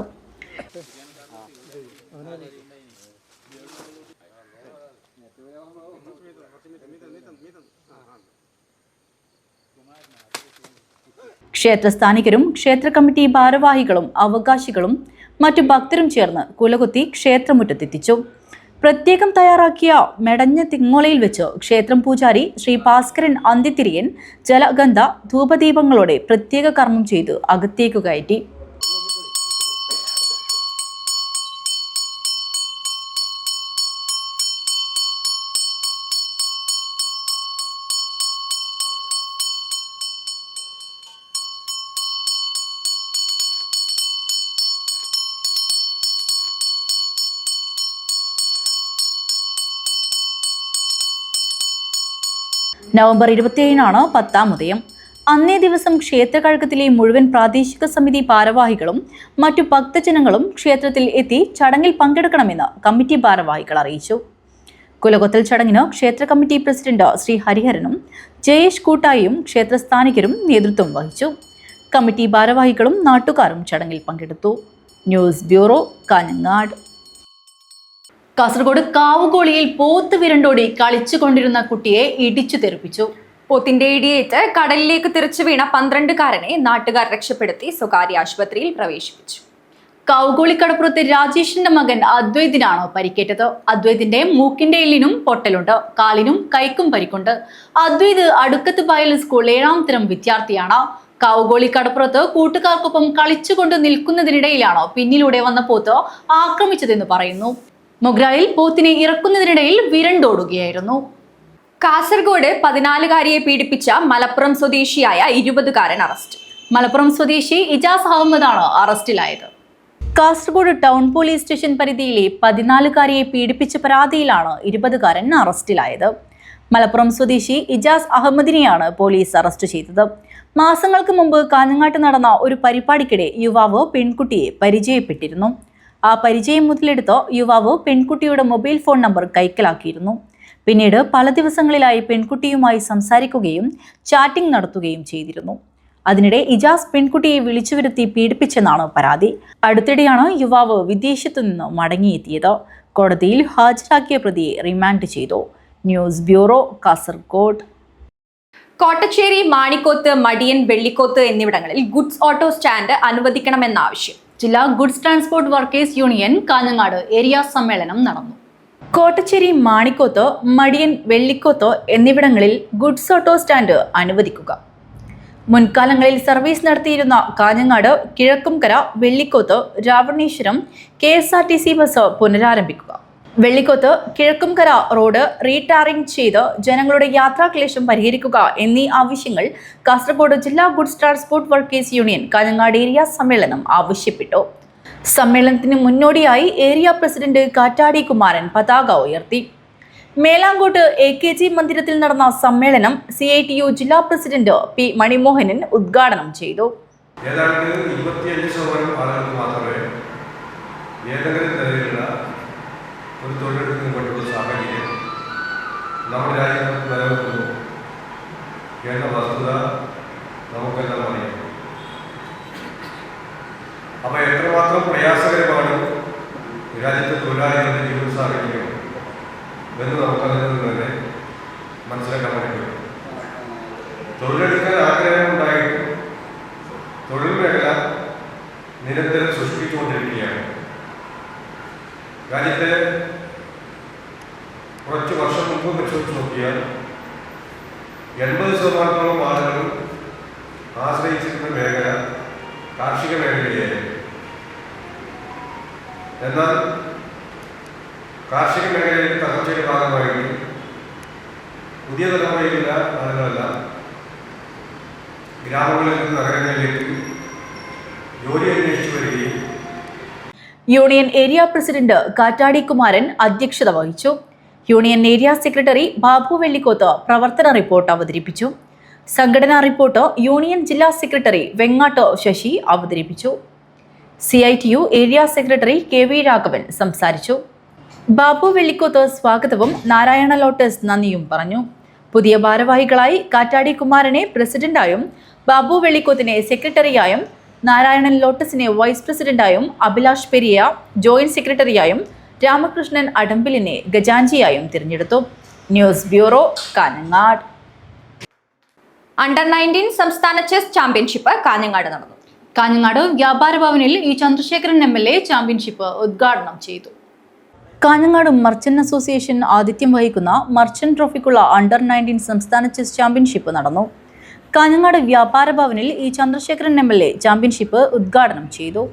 ക്ഷേത്രസ്ഥാനികരും ക്ഷേത്ര കമ്മിറ്റി ഭാരവാഹികളും അവകാശികളും മറ്റു ഭക്തരും ചേർന്ന് കുലകുത്തി ക്ഷേത്രമുറ്റത്തെത്തിച്ചു. പ്രത്യേകം തയ്യാറാക്കിയ മെടഞ്ഞ തിങ്ങോലയിൽ വെച്ച് ക്ഷേത്രം പൂജാരി ശ്രീ ഭാസ്കരൻ അന്തിത്തിരിയൻ ജലഗന്ധ ധൂപദീപങ്ങളോടെ പ്രത്യേക കർമ്മം ചെയ്ത് അകത്തേക്കു കയറ്റി. നവംബർ 27-നാണ് 10-ാം ഉദയം. അന്നേ ദിവസം ക്ഷേത്രകഴകത്തിലെ മുഴുവൻ പ്രാദേശിക സമിതി ഭാരവാഹികളും മറ്റു ഭക്തജനങ്ങളും ക്ഷേത്രത്തിൽ എത്തി ചടങ്ങിൽ പങ്കെടുക്കണമെന്ന് കമ്മിറ്റി ഭാരവാഹികൾ അറിയിച്ചു. കുലകൊത്തൽ ചടങ്ങിന് ക്ഷേത്ര കമ്മിറ്റി പ്രസിഡന്റ് ശ്രീ ഹരിഹരനും ജയേഷ് കൂട്ടായിയും ക്ഷേത്രസ്ഥാനികരും നേതൃത്വം വഹിച്ചു. കമ്മിറ്റി ഭാരവാഹികളും നാട്ടുകാരും ചടങ്ങിൽ പങ്കെടുത്തു. News bureau, Kanhangad. കാസർഗോഡ് കാവുകോളിയിൽ പോത്ത് വിരണ്ടോടി കളിച്ചുകൊണ്ടിരുന്ന കുട്ടിയെ ഇടിച്ചു തെറിപ്പിച്ചു. പോത്തിന്റെ ഇടിയേറ്റ് കടലിലേക്ക് തെറിച്ചു വീണ 12-കാരനെ നാട്ടുകാർ രക്ഷപ്പെടുത്തി സ്വകാര്യ ആശുപത്രിയിൽ പ്രവേശിപ്പിച്ചു. കാവുകോളി കടപ്പുറത്ത് രാജേഷിന്റെ മകൻ അദ്വൈതിനാണ് പരിക്കേറ്റത്. അദ്വൈതിന്റെ മൂക്കിന്റെ എല്ലിനും പൊട്ടലുണ്ട്, കാലിനും കൈക്കും പരിക്കുണ്ട്. അദ്വൈത് അടുക്കത്ത് വയൽ സ്കൂൾ 7-ാം തരം വിദ്യാർത്ഥിയാണ്. കാവുകോളി കടപ്പുറത്ത് കൂട്ടുകാർക്കൊപ്പം കളിച്ചുകൊണ്ട് നിൽക്കുന്നതിനിടയിലാണ് പിന്നിലൂടെ വന്ന പോത്ത് ആക്രമിച്ചതെന്ന് പറയുന്നു. മൊഗ്രായിൽ പോത്തിനെ ഇറക്കുന്നതിനിടയിൽ വിരണ്ടോടുകയായിരുന്നു. കാസർഗോഡ് 14-കാരിയെ പീഡിപ്പിച്ച മലപ്പുറം സ്വദേശിയായ 20-കാരൻ അറസ്റ്റ്. മലപ്പുറം സ്വദേശി ഇജാസ് അഹമ്മദാണ് അറസ്റ്റിലായത്. കാസർഗോഡ് ടൗൺ പോലീസ് സ്റ്റേഷൻ പരിധിയിലെ 14-കാരിയെ പീഡിപ്പിച്ച പരാതിയിലാണ് 20-കാരൻ അറസ്റ്റിലായത്. മലപ്പുറം സ്വദേശി ഇജാസ് അഹമ്മദിനെയാണ് പോലീസ് അറസ്റ്റ് ചെയ്തത്. മാസങ്ങൾക്ക് മുമ്പ് കാഞ്ഞങ്ങാട്ട് നടന്ന ഒരു പരിപാടിക്കിടെ യുവാവ് പെൺകുട്ടിയെ പരിചയപ്പെട്ടിരുന്നു. ആ പരിചയം മുതലെടുത്ത് യുവാവ് പെൺകുട്ടിയുടെ മൊബൈൽ ഫോൺ നമ്പർ കൈക്കലാക്കിയിരുന്നു. പിന്നീട് പല ദിവസങ്ങളിലായി പെൺകുട്ടിയുമായി സംസാരിക്കുകയും ചാറ്റിംഗ് നടത്തുകയും ചെയ്തിരുന്നു. അതിനിടെ ഇജാസ് പെൺകുട്ടിയെ വിളിച്ചു വരുത്തി പീഡിപ്പിച്ചെന്നാണ് പരാതി. അടുത്തിടെയാണ് യുവാവ് വിദേശത്തു നിന്ന് മടങ്ങിയെത്തിയത്. കോടതിയിൽ ഹാജരാക്കിയ പ്രതിയെ റിമാൻഡ് ചെയ്തു. News bureau, Kasaragod. കോട്ടച്ചേരി, മാണിക്കോത്ത്, മടിയൻ, വെള്ളിക്കോത്ത് എന്നിവിടങ്ങളിൽ ഗുഡ്സ് ഓട്ടോ സ്റ്റാൻഡ് അനുവദിക്കണമെന്ന ആവശ്യം. ജില്ലാ goods transport workers union Kanhangad area സമ്മേളനം നടന്നു. കോട്ടച്ചേരി, മാണിക്കോത്ത്, മടിയൻ, വെള്ളിക്കോത്ത് എന്നിവിടങ്ങളിൽ ഗുഡ്സ് ഓട്ടോ സ്റ്റാൻഡ് അനുവദിക്കുക. മുൻകാലങ്ങളിൽ സർവീസ് നടത്തിയിരുന്ന കാഞ്ഞങ്ങാട്, കിഴക്കുംകര, വെള്ളിക്കോത്ത്, രാവണേശ്വരം KSRTC ബസ് പുനരാരംഭിക്കുക. വെള്ളിക്കോത്ത് കിഴക്കുംകര റോഡ് റീടാറിംഗ് ചെയ്ത് ജനങ്ങളുടെ യാത്രാക്ലേശം പരിഹരിക്കുക എന്നീ ആവശ്യങ്ങൾ കാസർഗോഡ് ജില്ലാ goods transport workers union Kanhangad area സമ്മേളനം ആവശ്യപ്പെട്ടു. സമ്മേളനത്തിന് മുന്നോടിയായി ഏരിയ പ്രസിഡന്റ് കാറ്റാടി കുമാരൻ പതാക ഉയർത്തി. മേലാങ്കോട്ട് AKG മന്ദിരത്തിൽ നടന്ന സമ്മേളനം CITU ജില്ലാ പ്രസിഡന്റ് P മണിമോഹനൻ ഉദ്ഘാടനം ചെയ്തു. ഏതാണ്ട് 25% ആളുകൾക്ക് മാത്രമേ ഏതെങ്കിലും തരത്തിലുള്ള ഒരു തൊഴിലെടുപ്പിന് വേണ്ടിയുള്ള സാഹചര്യം നമ്മുടെ രാജ്യത്ത് നിലനിൽക്കുന്നു എന്ന വസ്തുത നമുക്കെല്ലാം അറിയാം. അപ്പോൾ എത്രമാത്രം പ്രയാസകരമാണ് രാജ്യത്തെ തൊഴിലാളികളുടെ ജീവിത സാഹചര്യം എന്ന് നമുക്കതിൽ നിന്ന് തന്നെ മനസ്സിലാക്കാൻ പറ്റും. തൊഴിലെടുക്കാൻ ആഗ്രഹമുണ്ടായിട്ടും തൊഴിൽ മേഖല നിരന്തരം സൃഷ്ടിച്ചുകൊണ്ടിരിക്കുകയാണ്. രാജ്യത്തെ കുറച്ച് വർഷം മുമ്പ് പരിശോധിച്ച് നോക്കിയാൽ 80% ആളുകൾ ആശ്രയിച്ചിരുന്ന മേഖല കാർഷിക മേഖലയായിരുന്നു. എന്നാൽ കാർഷിക മേഖലയിൽ തകർച്ചയുടെ ഭാഗമായിട്ട് പുതിയ തലമുറയിലുള്ള ആളുകളെല്ലാം ഗ്രാമങ്ങളിൽ നിന്ന് നഗരങ്ങളിലേക്ക് ജോലി അന്വേഷിച്ചു വരികയും. യൂണിയൻ ഏരിയ പ്രസിഡന്റ് കാറ്റാടി കുമാരൻ അധ്യക്ഷത വഹിച്ചു. Union area secretary Babu Vellikkoth പ്രവർത്തന റിപ്പോർട്ട് അവതരിപ്പിച്ചു. സംഘടനാ റിപ്പോർട്ട് യൂണിയൻ ജില്ലാ സെക്രട്ടറി വെങ്ങാട്ട് ശശി അവതരിപ്പിച്ചു. CITU area secretary KV Raghavan സംസാരിച്ചു. ബാബു വെള്ളിക്കോത്ത് സ്വാഗതവും നാരായണ ലോട്ടസ് നന്ദിയും പറഞ്ഞു. പുതിയ ഭാരവാഹികളായി കാറ്റാടി കുമാരനെ പ്രസിഡന്റായും ബാബു വെള്ളിക്കോത്തിനെ സെക്രട്ടറിയായും നാരായണൻ ലോട്ടസിനെ വൈസ് പ്രസിഡന്റായും അഭിലാഷ് പെരിയ ജോയിന്റ് സെക്രട്ടറിയായും രാമകൃഷ്ണൻ അടമ്പിലിനെ ഖജാൻജിയായും തിരഞ്ഞെടുത്തു. News bureau, Kanhangad. അണ്ടർ 19 സംസ്ഥാന ചെസ് ചാമ്പ്യൻഷിപ്പ് കാഞ്ഞങ്ങാട് നടന്നു. കാഞ്ഞങ്ങാട് വ്യാപാര ഭവനിൽ ഇ ചന്ദ്രശേഖരൻ MLA ചാമ്പ്യൻഷിപ്പ് ഉദ്ഘാടനം ചെയ്തു. കാഞ്ഞങ്ങാട് മർച്ചന്റ് അസോസിയേഷൻ ആതിഥ്യം വഹിക്കുന്ന മർച്ചന്റ് ട്രോഫിക്കുള്ള അണ്ടർ 19 സംസ്ഥാന ചെസ് ചാമ്പ്യൻഷിപ്പ് നടന്നു. കാഞ്ഞങ്ങാട് വ്യാപാര ഭവനിൽ ഇ ചന്ദ്രശേഖരൻ MLA ചാമ്പ്യൻഷിപ്പ് ഉദ്ഘാടനം ചെയ്തു.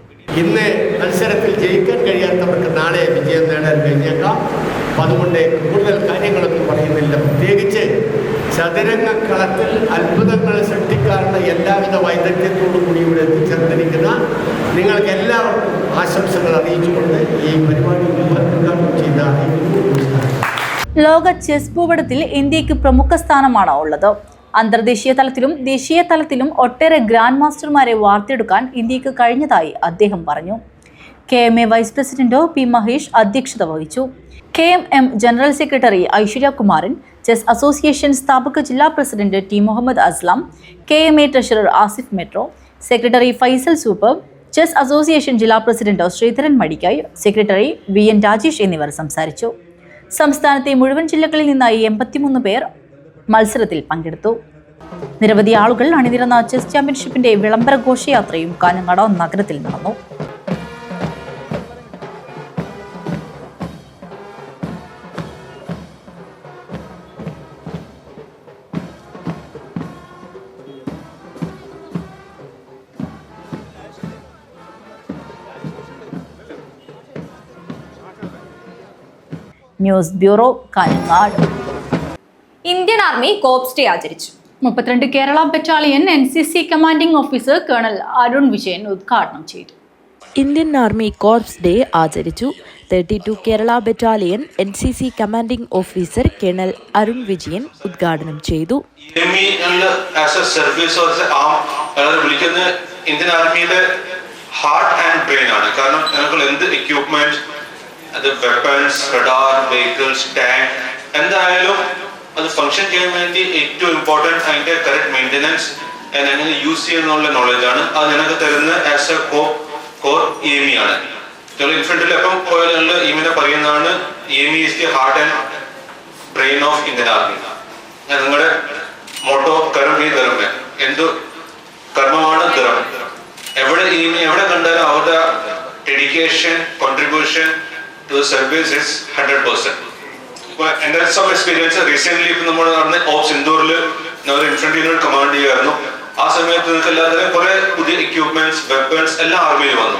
ഇന്ന് മത്സരത്തിൽ ജയിക്കാൻ കഴിയാത്തവർക്ക് നാളെ വിജയം നേടാൻ കഴിഞ്ഞേക്കാം. അതുകൊണ്ട് കൂടുതൽ കാര്യങ്ങളൊന്നും പറയുന്നില്ല. പ്രത്യേകിച്ച് ചതുരംഗക്കളത്തിൽ അത്ഭുതങ്ങൾ സൃഷ്ടിക്കാനുള്ള എല്ലാവിധ വൈദഗ്ധ്യത്തോടും കൂടി ഇവിടെ എത്തിച്ചേർന്നിരിക്കുന്ന നിങ്ങൾക്ക് എല്ലാവർക്കും ആശംസകൾ അറിയിച്ചുകൊണ്ട് ഈ പരിപാടി ഉദ്ഘാടനം ചെയ്ത ലോക ചെസ് ഭൂപടത്തിൽ ഇന്ത്യക്ക് പ്രമുഖ സ്ഥാനമാണ് ഉള്ളത്. അന്തർദേശീയ തലത്തിലും ദേശീയ തലത്തിലും ഒട്ടേറെ ഗ്രാൻഡ് മാസ്റ്റർമാരെ വാർത്തെടുക്കാൻ ഇന്ത്യക്ക് കഴിഞ്ഞതായി അദ്ദേഹം പറഞ്ഞു. KMA vice president P. Mahesh അധ്യക്ഷത വഹിച്ചു. KMM general secretary Aishwaryakumaran, chess association സ്ഥാപക ജില്ലാ president T. Muhammad Aslam, KMA treasurer Asif metro, secretary Faisal super, chess association ജില്ലാ president Sreedharan Madikkai, secretary VN Rajesh എന്നിവർ സംസാരിച്ചു. സംസ്ഥാനത്തെ മുഴുവൻ ജില്ലകളിൽ നിന്നായി 83 പേർ മത്സരത്തിൽ പങ്കെടുത്തു. നിരവധി ആളുകൾ അണിനിരന്ന ചെസ് ചാമ്പ്യൻഷിപ്പിന്റെ വിളംബര ഘോഷയാത്രയും കാഞ്ഞങ്ങാട് നഗരത്തിൽ നടന്നു. News bureau, Kanhangad. Indian army corps day ആചരിച്ചു. 32 Kerala battalion NCC commanding officer colonel Arun Vijayan ഉദ്ഘാടനം ചെയ്തു. ഇന്ത്യൻ ആർമി കോർപ്സ് ഡേ ആചരിച്ചു. 32 Kerala battalion NCC commanding officer colonel Arun Vijayan ഉദ്ഘാടനം ചെയ്തു. ഇന്ത്യൻ ആർമിയുടെ ഹാർട്ട് ആൻഡ് ബ്രെയിൻ ആണ്. കാരണം ഞങ്ങൾ എന്ത് എക്യുപ്മെന്റ്, അത് വെപ്പൺസ്, റഡാർ, വെഹിക്കിൾസ്, ടാങ്ക്, എന്തായാലും അത് ഫംഗ്ഷൻ ചെയ്യാൻ വേണ്ടി ഏറ്റവും ഇമ്പോർട്ടൻറ്റ് അതിന്റെ കറക്റ്റ് മെയിൻ്റെനൻസ് എങ്ങനെ യൂസ് ചെയ്യുന്നുള്ള നോളജാണ്. അത് ഞങ്ങൾക്ക് തരുന്ന ആസ് എ കോർ EME ആണ്. ഞങ്ങൾ ഇൻഫൻട്രിയിൽ എപ്പം പോയാൽ ഞങ്ങൾ EME പറയുന്നതാണ് EME is the heart and brain of Indian army. നിങ്ങളുടെ മോട്ടോ കർമ്മി ധർമ്മ, എന്ത് കർമ്മമാണ് ധർമ്മ. എവിടെ EME എവിടെ കണ്ടാലും അവരുടെ dedication, contribution to the service is 100%. എൻ്റെ സം എക്സ്പീരിയൻസ് റീസെന്റ് ഇപ്പം നമ്മൾ നടന്ന ഓപ്സ് ഇൻഡോറിൽ നമ്മൾ ഇൻഫൻട്രിനോട് കമാൻഡ് ചെയ്യുമായിരുന്നു. ആ സമയത്ത് നിങ്ങൾക്ക് എല്ലാവരും കുറെ പുതിയ എക്യുപ്മെന്റ്സ്, വെപ്പൺസ് എല്ലാം ആർമിയിൽ വന്നു.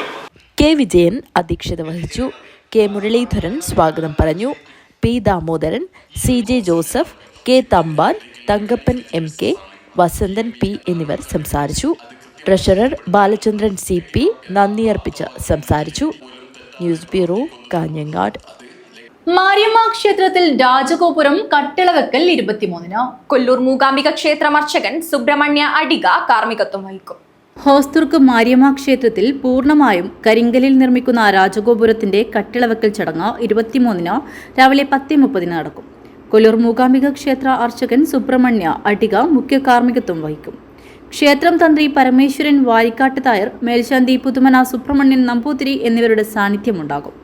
K. വിജയൻ അധ്യക്ഷത വഹിച്ചു. K. മുരളീധരൻ സ്വാഗതം പറഞ്ഞു. P. Damodaran, CJ Joseph, K. Thampan, Thankappan MK, Vasanthan P എന്നിവർ സംസാരിച്ചു. ട്രഷറർ ബാലചന്ദ്രൻ CP നന്ദി അർപ്പിച്ച് സംസാരിച്ചു. News bureau, Kanhangad. മാരിയമ്മ ക്ഷേത്രത്തിൽ രാജഗോപുരം കട്ടിളവെക്കൽ 23-ന്. കൊല്ലൂർ മൂകാംബിക ക്ഷേത്രം അർച്ചകൻ സുബ്രഹ്മണ്യ അടിക കാർമ്മികത്വം വഹിക്കും. ഹോസ്ദുർഗ് മാരിയമ്മ ക്ഷേത്രത്തിൽ പൂർണ്ണമായും കരിങ്കലിൽ നിർമ്മിക്കുന്ന രാജഗോപുരത്തിന്റെ കട്ടിളവെക്കൽ ചടങ്ങ് 23-ന് രാവിലെ 10:30 നടക്കും. കൊല്ലൂർ മൂകാംബിക ക്ഷേത്ര അർച്ചകൻ സുബ്രഹ്മണ്യ അടിക മുഖ്യ കാർമ്മികത്വം വഹിക്കും. ക്ഷേത്രം തന്ത്രി പരമേശ്വരൻ വാരിക്കാട്ട് തായർ, മേൽശാന്തി പുതുമന സുബ്രഹ്മണ്യൻ നമ്പൂതിരി എന്നിവരുടെ സാന്നിധ്യമുണ്ടാകും.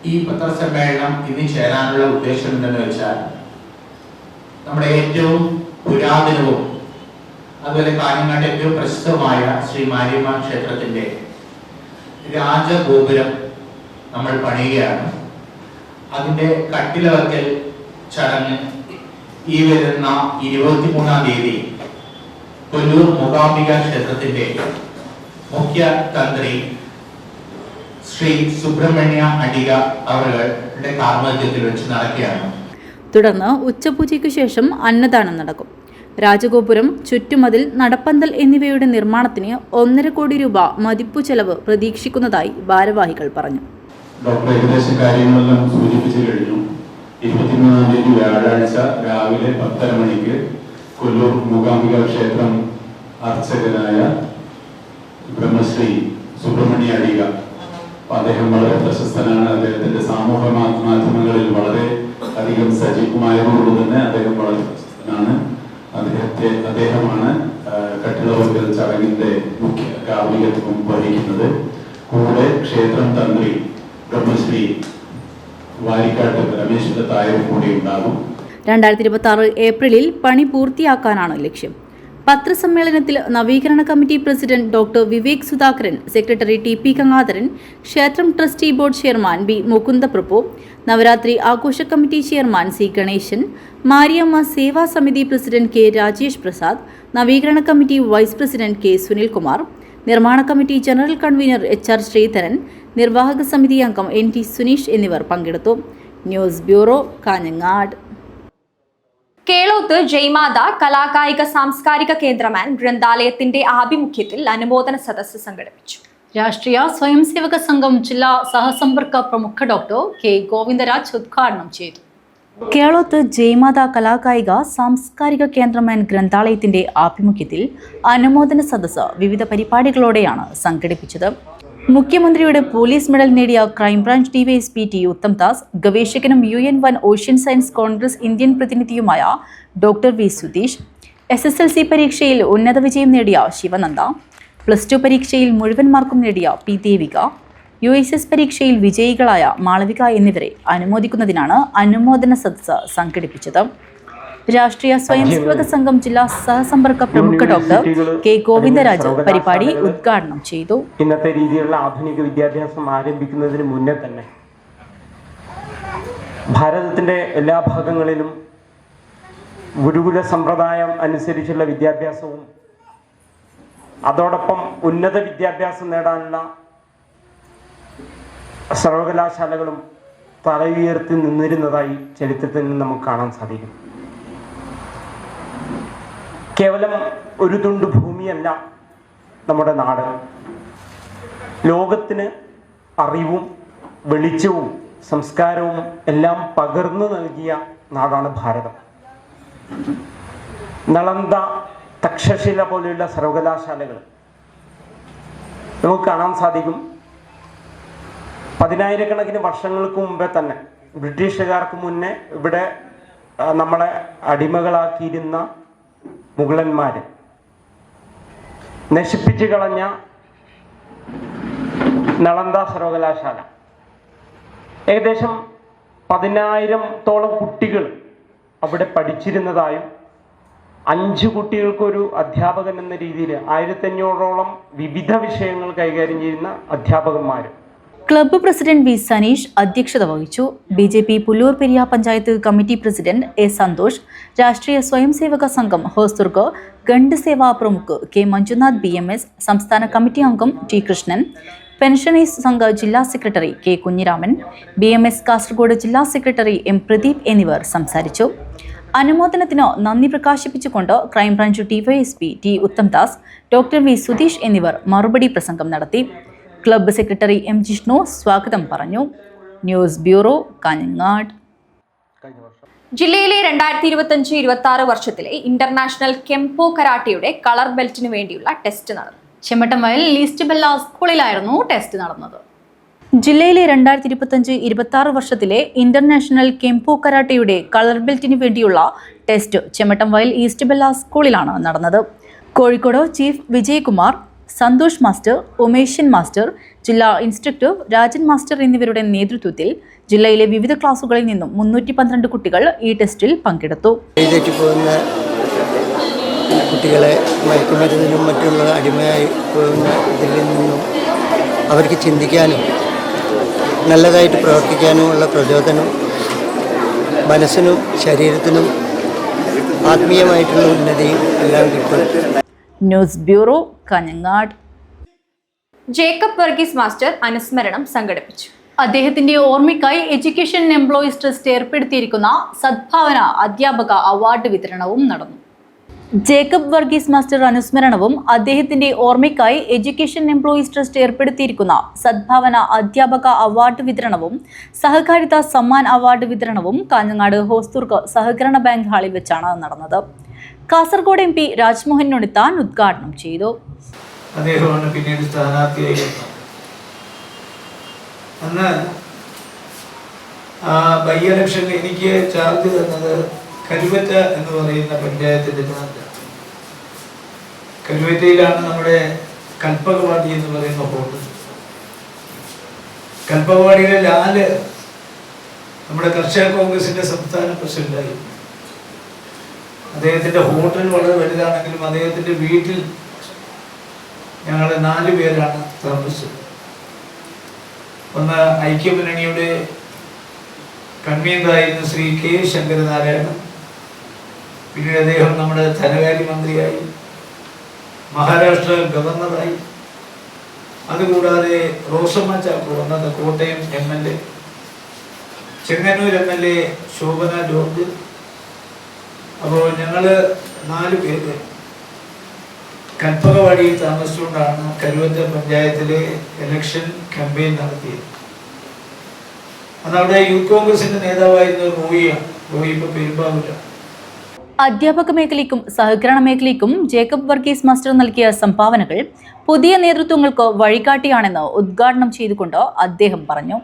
ഈ പത്രസമ്മേളനം ഇന്ന് ചേരാനുള്ള ഉദ്ദേശം എന്തെന്ന് വെച്ചാൽ, നമ്മുടെ ഏറ്റവും പുരാതനവും അതുപോലെ കാഞ്ഞങ്ങാട് ഏറ്റവും പ്രസിദ്ധമായ ശ്രീ മാരിയമ്മ ക്ഷേത്രത്തിന്റെ രാജഗോപുരം നമ്മൾ പണിയുകയാണ്. അതിന്റെ കട്ടിലവെക്കൽ ചടങ്ങ് ഈ വരുന്ന 23-ാം തീയതി കൊല്ലൂർ മൂകാംബിക ക്ഷേത്രത്തിന്റെ മുഖ്യ തന്ത്രി ശ്രീ സുബ്രഹ്മണ്യ അടിക അവരുടെ കാർമ്മികത്വത്തിൽ വെച്ച് നടക്കുകയാണ്. തുടർന്ന് ഉച്ചപൂജയ്ക്കു ശേഷം അന്നദാനം നടക്കും. രാജഗോപുരം, ചുറ്റുമതിൽ, നടപ്പന്തൽ എന്നിവയുടെ നിർമ്മാണത്തിന് 1.5 കോടി രൂപ മതിപ്പു ചെലവ് പ്രതീക്ഷിക്കുന്നതായി ഭാരവാഹികൾ പറഞ്ഞു. ഡോക്ടർ ഏകദേശം കാര്യങ്ങളെല്ലാം സൂചിപ്പിച്ചു കഴിഞ്ഞു. 23-ാം തീയതി വ്യാഴാഴ്ച രാവിലെ 10:30 മണിക്ക് കൊല്ലൂർ മൂകാംബിക ക്ഷേത്രം അർച്ചകനായ ബ്രഹ്മശ്രീ സുബ്രഹ്മണ്യ അടിക, അദ്ദേഹം വളരെ പ്രശസ്തനാണ്. അദ്ദേഹത്തിന്റെ സാമൂഹ്യ മാധ്യമങ്ങളിൽ വളരെ അധികം സജീവമായതുകൊണ്ട് തന്നെ അദ്ദേഹം വളരെ പ്രശസ്തനാണ്. അദ്ദേഹമാണ് കട്ടിളവെക്കൽ ചടങ്ങിന്റെ മുഖ്യ കാർമ്മികത്വം വഹിക്കുന്നത്. കൂടെ ക്ഷേത്രം തന്ത്രി ബ്രഹ്മശ്രീ വാരിക്കാട്ട് രമേശിന്റെ തായവും കൂടി ഉണ്ടാകും. 2026 ഏപ്രിലിൽ പണി പൂർത്തിയാക്കാനാണ് ലക്ഷ്യം. പത്രസമ്മേളനത്തിൽ നവീകരണ committee president doctor Vivek Sudhakaran, secretary TP Gangadharan, ക്ഷേത്രം trustee board chairman B Mukundaprabhu, Navaratri ആഘോഷ committee chairman C Ganesan, Mariamma സേവാ സമിതി പ്രസിഡന്റ് K രാജേഷ് പ്രസാദ്, നവീകരണ committee vice president K Sunilkumar, നിർമ്മാണ committee general convener HR Sreedharan, നിർവാഹക സമിതി അംഗം NT സുനീഷ് എന്നിവർ പങ്കെടുത്തു. News bureau, Kanhangad. കേളോത്ത് ജയ്മാത കലാകായിക സാംസ്കാരിക കേന്ദ്രം ആൻഡ് ഗ്രന്ഥാലയത്തിന്റെ ആഭിമുഖ്യത്തിൽ അനുമോദന സദസ്സ് സംഘടിപ്പിച്ചു. രാഷ്ട്രീയ സ്വയംസേവക സംഘം ജില്ലാ സഹസമ്പർക്ക പ്രമുഖ ഡോക്ടർ K ഗോവിന്ദരാജ് ഉദ്ഘാടനം ചെയ്തു. കേളോത്ത് ജയ്മാത കലാകായിക സാംസ്കാരിക കേന്ദ്രം ആൻഡ് ഗ്രന്ഥാലയത്തിന്റെ ആഭിമുഖ്യത്തിൽ അനുമോദന സദസ്സ് വിവിധ പരിപാടികളോടെയാണ് സംഘടിപ്പിച്ചത്. മുഖ്യമന്ത്രിയുടെ പോലീസ് മെഡൽ നേടിയ ക്രൈംബ്രാഞ്ച് DYSP T ഉത്തംദാസ്, ഗവേഷകനും UN-1 ocean science congress Indian പ്രതിനിധിയുമായ ഡോക്ടർ V സുധീഷ്, SSLC പരീക്ഷയിൽ ഉന്നത വിജയം നേടിയ ശിവനന്ദ, +2 പരീക്ഷയിൽ മുഴുവൻ മാർക്കും നേടിയ P ദേവിക, USS പരീക്ഷയിൽ വിജയികളായ മാളവിക എന്നിവരെ അനുമോദിക്കുന്നതിനാണ് അനുമോദന സദസ്സ് സംഘടിപ്പിച്ചത്. രാഷ്ട്രീയ സ്വയംസേവക സംഘം ജില്ലാ സഹസമ്പർക്ക പ്രമുഖ ഡോക്ടർ K ഗോവിന്ദരാജ് പരിപാടി ഉദ്ഘാടനം ചെയ്തു. ഇന്നത്തെ രീതിയിലുള്ള ആധുനിക വിദ്യാഭ്യാസം ആരംഭിക്കുന്നതിന് മുന്നേ തന്നെ ഭാരതത്തിന്റെ എല്ലാ ഭാഗങ്ങളിലും ഗുരുകുല സമ്പ്രദായം അനുസരിച്ചുള്ള വിദ്യാഭ്യാസവും അതോടൊപ്പം ഉന്നത വിദ്യാഭ്യാസം നേടാനുള്ള സർവകലാശാലകളും തല ഉയർത്തി നിന്നിരുന്നതായി ചരിത്രത്തിൽ നിന്ന് നമുക്ക് കാണാൻ സാധിക്കും. കേവലം ഒരു തുണ്ട് ഭൂമിയല്ല നമ്മുടെ നാട്. ലോകത്തിന് അറിവും വെളിച്ചവും സംസ്കാരവും എല്ലാം പകർന്നു നൽകിയ നാടാണ് ഭാരതം. നളന്ദ, തക്ഷശില പോലെയുള്ള സർവകലാശാലകൾ നമുക്ക് കാണാൻ സാധിക്കും. 10,000-കണക്കിന് വർഷങ്ങൾക്ക് മുമ്പേ തന്നെ ബ്രിട്ടീഷുകാർക്ക് മുന്നേ ഇവിടെ നമ്മളെ അടിമകളാക്കിയിരുന്ന മുഗളന്മാര് നശിപ്പിച്ചു കളഞ്ഞ നളന്ദ സർവകലാശാല ഏകദേശം 10,000-തോളം കുട്ടികൾ അവിടെ പഠിച്ചിരുന്നതായും 5 കുട്ടികൾക്കൊരു അധ്യാപകൻ എന്ന രീതിയിൽ 1,500-ഓളം വിവിധ വിഷയങ്ങൾ കൈകാര്യം ചെയ്യുന്ന അധ്യാപകന്മാരും. ക്ലബ്ബ് പ്രസിഡന്റ് V സനീഷ് അധ്യക്ഷത വഹിച്ചു. BJP Pullur Periya panchayat committee president A Santhosh, Rashtriya Swayamsevak Sangh Hosdurg ഗണ്ട് സേവാ പ്രമുഖ് K മഞ്ജുനാഥ് BMS, സംസ്ഥാന കമ്മിറ്റി അംഗം T കൃഷ്ണൻ, പെൻഷനേഴ്സ് സംഘ ജില്ലാ secretary K Kunhiraman, BMS Kasaragod ജില്ലാ സെക്രട്ടറി M പ്രദീപ് എന്നിവർ സംസാരിച്ചു. അനുമോദനത്തിന് നന്ദി പ്രകാശിപ്പിച്ചുകൊണ്ട് crime branch DYSP T Uttamdas, doctor V Sudheesh എന്നിവർ മറുപടി പ്രസംഗം നടത്തി. ക്ലബ്ബ് സെക്രട്ടറി M ജിഷ്ണു സ്വാഗതം പറഞ്ഞു. News bureau, Kanhangad. ജില്ലയിലെ 2025-26 വർഷത്തിലെ ഇന്റർനാഷണൽ കെംപോ കരാട്ടയുടെ കളർ ബെൽറ്റിന് വേണ്ടിയുള്ള ടെസ്റ്റ് നടന്നു. ചെമ്മട്ടംവയൽ ഈസ്റ്റ് ബെല്ല സ്കൂളിലായിരുന്നു ടെസ്റ്റ് നടന്നത്. ജില്ലയിലെ 2025-26 വർഷത്തിലെ ഇന്റർനാഷണൽ കെംപോ കരാട്ടയുടെ കളർ ബെൽറ്റിന് വേണ്ടിയുള്ള ടെസ്റ്റ് ചെമ്മട്ടംവയൽ ഈസ്റ്റ് ബെല്ല സ്കൂളിലാണ് നടന്നത്. Kozhikode chief Vijayakumar, Santhosh master, Umeshan master, ജില്ലാ ഇൻസ്ട്രക്ടർ രാജൻ മാസ്റ്റർ എന്നിവരുടെ നേതൃത്വത്തിൽ ജില്ലയിലെ വിവിധ ക്ലാസുകളിൽ നിന്നും 312 കുട്ടികൾ ഈ ടെസ്റ്റിൽ പങ്കെടുത്തു. പോകുന്ന കുട്ടികളെ മയക്കുമരുന്നിനും മറ്റുള്ള അടിമയായി പോകുന്ന ഇതിൽ നിന്നും അവർക്ക് ചിന്തിക്കാനും നല്ലതായിട്ട് പ്രവർത്തിക്കാനുമുള്ള പ്രചോദനം മനസ്സിനും ശരീരത്തിനും ആത്മീയമായിട്ടുള്ള ഉന്നതിയും എല്ലാം കിട്ടും. News bureau, Kanhangad. Jacob Varghese master അനുസ്മരണം സംഘടിപ്പിച്ചു. അദ്ദേഹത്തിന്റെ ഓർമ്മയ്ക്കായി എഡ്യൂക്കേഷൻ എംപ്ലോയീസ് ട്രസ്റ്റ് ഏർപ്പെടുത്തിയിരിക്കുന്ന സദ്ഭാവന അധ്യാപക അവാർഡ് വിതരണവും നടന്നു. ജേക്കബ് വർഗീസ് മാസ്റ്റർ അനുസ്മരണവും അദ്ദേഹത്തിന്റെ ഓർമ്മയ്ക്കായി എഡ്യൂക്കേഷൻ എംപ്ലോയീസ് ട്രസ്റ്റ് ഏർപ്പെടുത്തിയിരിക്കുന്ന സദ്ഭാവന അധ്യാപക അവാർഡ് വിതരണവും സഹകാരിത സമ്മാൻ അവാർഡ് വിതരണവും കാഞ്ഞങ്ങാട് ഹോസ്ദുർഗ് സഹകരണ ബാങ്ക് ഹാളിൽ വെച്ചാണ് നടന്നത്. കാസർഗോഡ് MP രാജ്മോഹൻ ഉണ്ണിത്താൻ ഉദ്ഘാടനം ചെയ്തു. അദ്ദേഹമാണ് പിന്നീട് സ്ഥാനാർത്ഥിയായി അന്ന് ബൈ ഇലക്ഷനിൽ എനിക്ക് ചാർജ് തന്നത് കരുവറ്റ എന്ന് പറയുന്ന പഞ്ചായത്തിന്റെ ചാർജ്. കരുവറ്റയിലാണ് നമ്മുടെ കൽപ്പകവാടി എന്ന് പറയുന്ന ഹോട്ടൽ. കൽപ്പകവാടിയിലെ ലാല് നമ്മുടെ കർഷക കോൺഗ്രസിൻ്റെ സംസ്ഥാന പ്രസിഡന്റായി. അദ്ദേഹത്തിൻ്റെ ഹോട്ടൽ വളരെ വലുതാണെങ്കിലും അദ്ദേഹത്തിൻ്റെ വീട്ടിൽ ഞങ്ങൾ 4 പേരാണ് താമസിച്ചത്. ഒന്ന് ഐക്യമുന്നണിയുടെ കൺവീനറായിരുന്ന ശ്രീ കെ ശങ്കരനാരായണൻ, പിന്നീട് അദ്ദേഹം നമ്മുടെ ധനകാര്യമന്ത്രിയായി, മഹാരാഷ്ട്ര ഗവർണറായി. അതുകൂടാതെ റോസമ്മ ചാക്കോ അന്നത്തെ Kottayam MLA, Chengannur MLA Shobhana George. അപ്പോൾ ഞങ്ങൾ 4 പേര് കൽപ്പകവാടിയിൽ താമസിച്ചുകൊണ്ടാണ് കരുവറ്റ പഞ്ചായത്തിലെ ഇലക്ഷൻ ക്യാമ്പയിൻ നടത്തിയത്. അന്നവിടെ യൂത്ത് കോൺഗ്രസിന്റെ നേതാവായിരുന്ന റോയി ഇപ്പോൾ പെരുമ്പാവൂരാണ്. അധ്യാപക മേഖലയ്ക്കും സഹകരണ മേഖലയ്ക്കും ജേക്കബ് വർഗീസ് മാസ്റ്റർ നൽകിയ സംഭാവനകൾ പുതിയ നേതൃത്വങ്ങൾക്ക് വഴികാട്ടിയാണെന്ന് ഉദ്ഘാടനം ചെയ്തുകൊണ്ട് അദ്ദേഹം പറഞ്ഞു.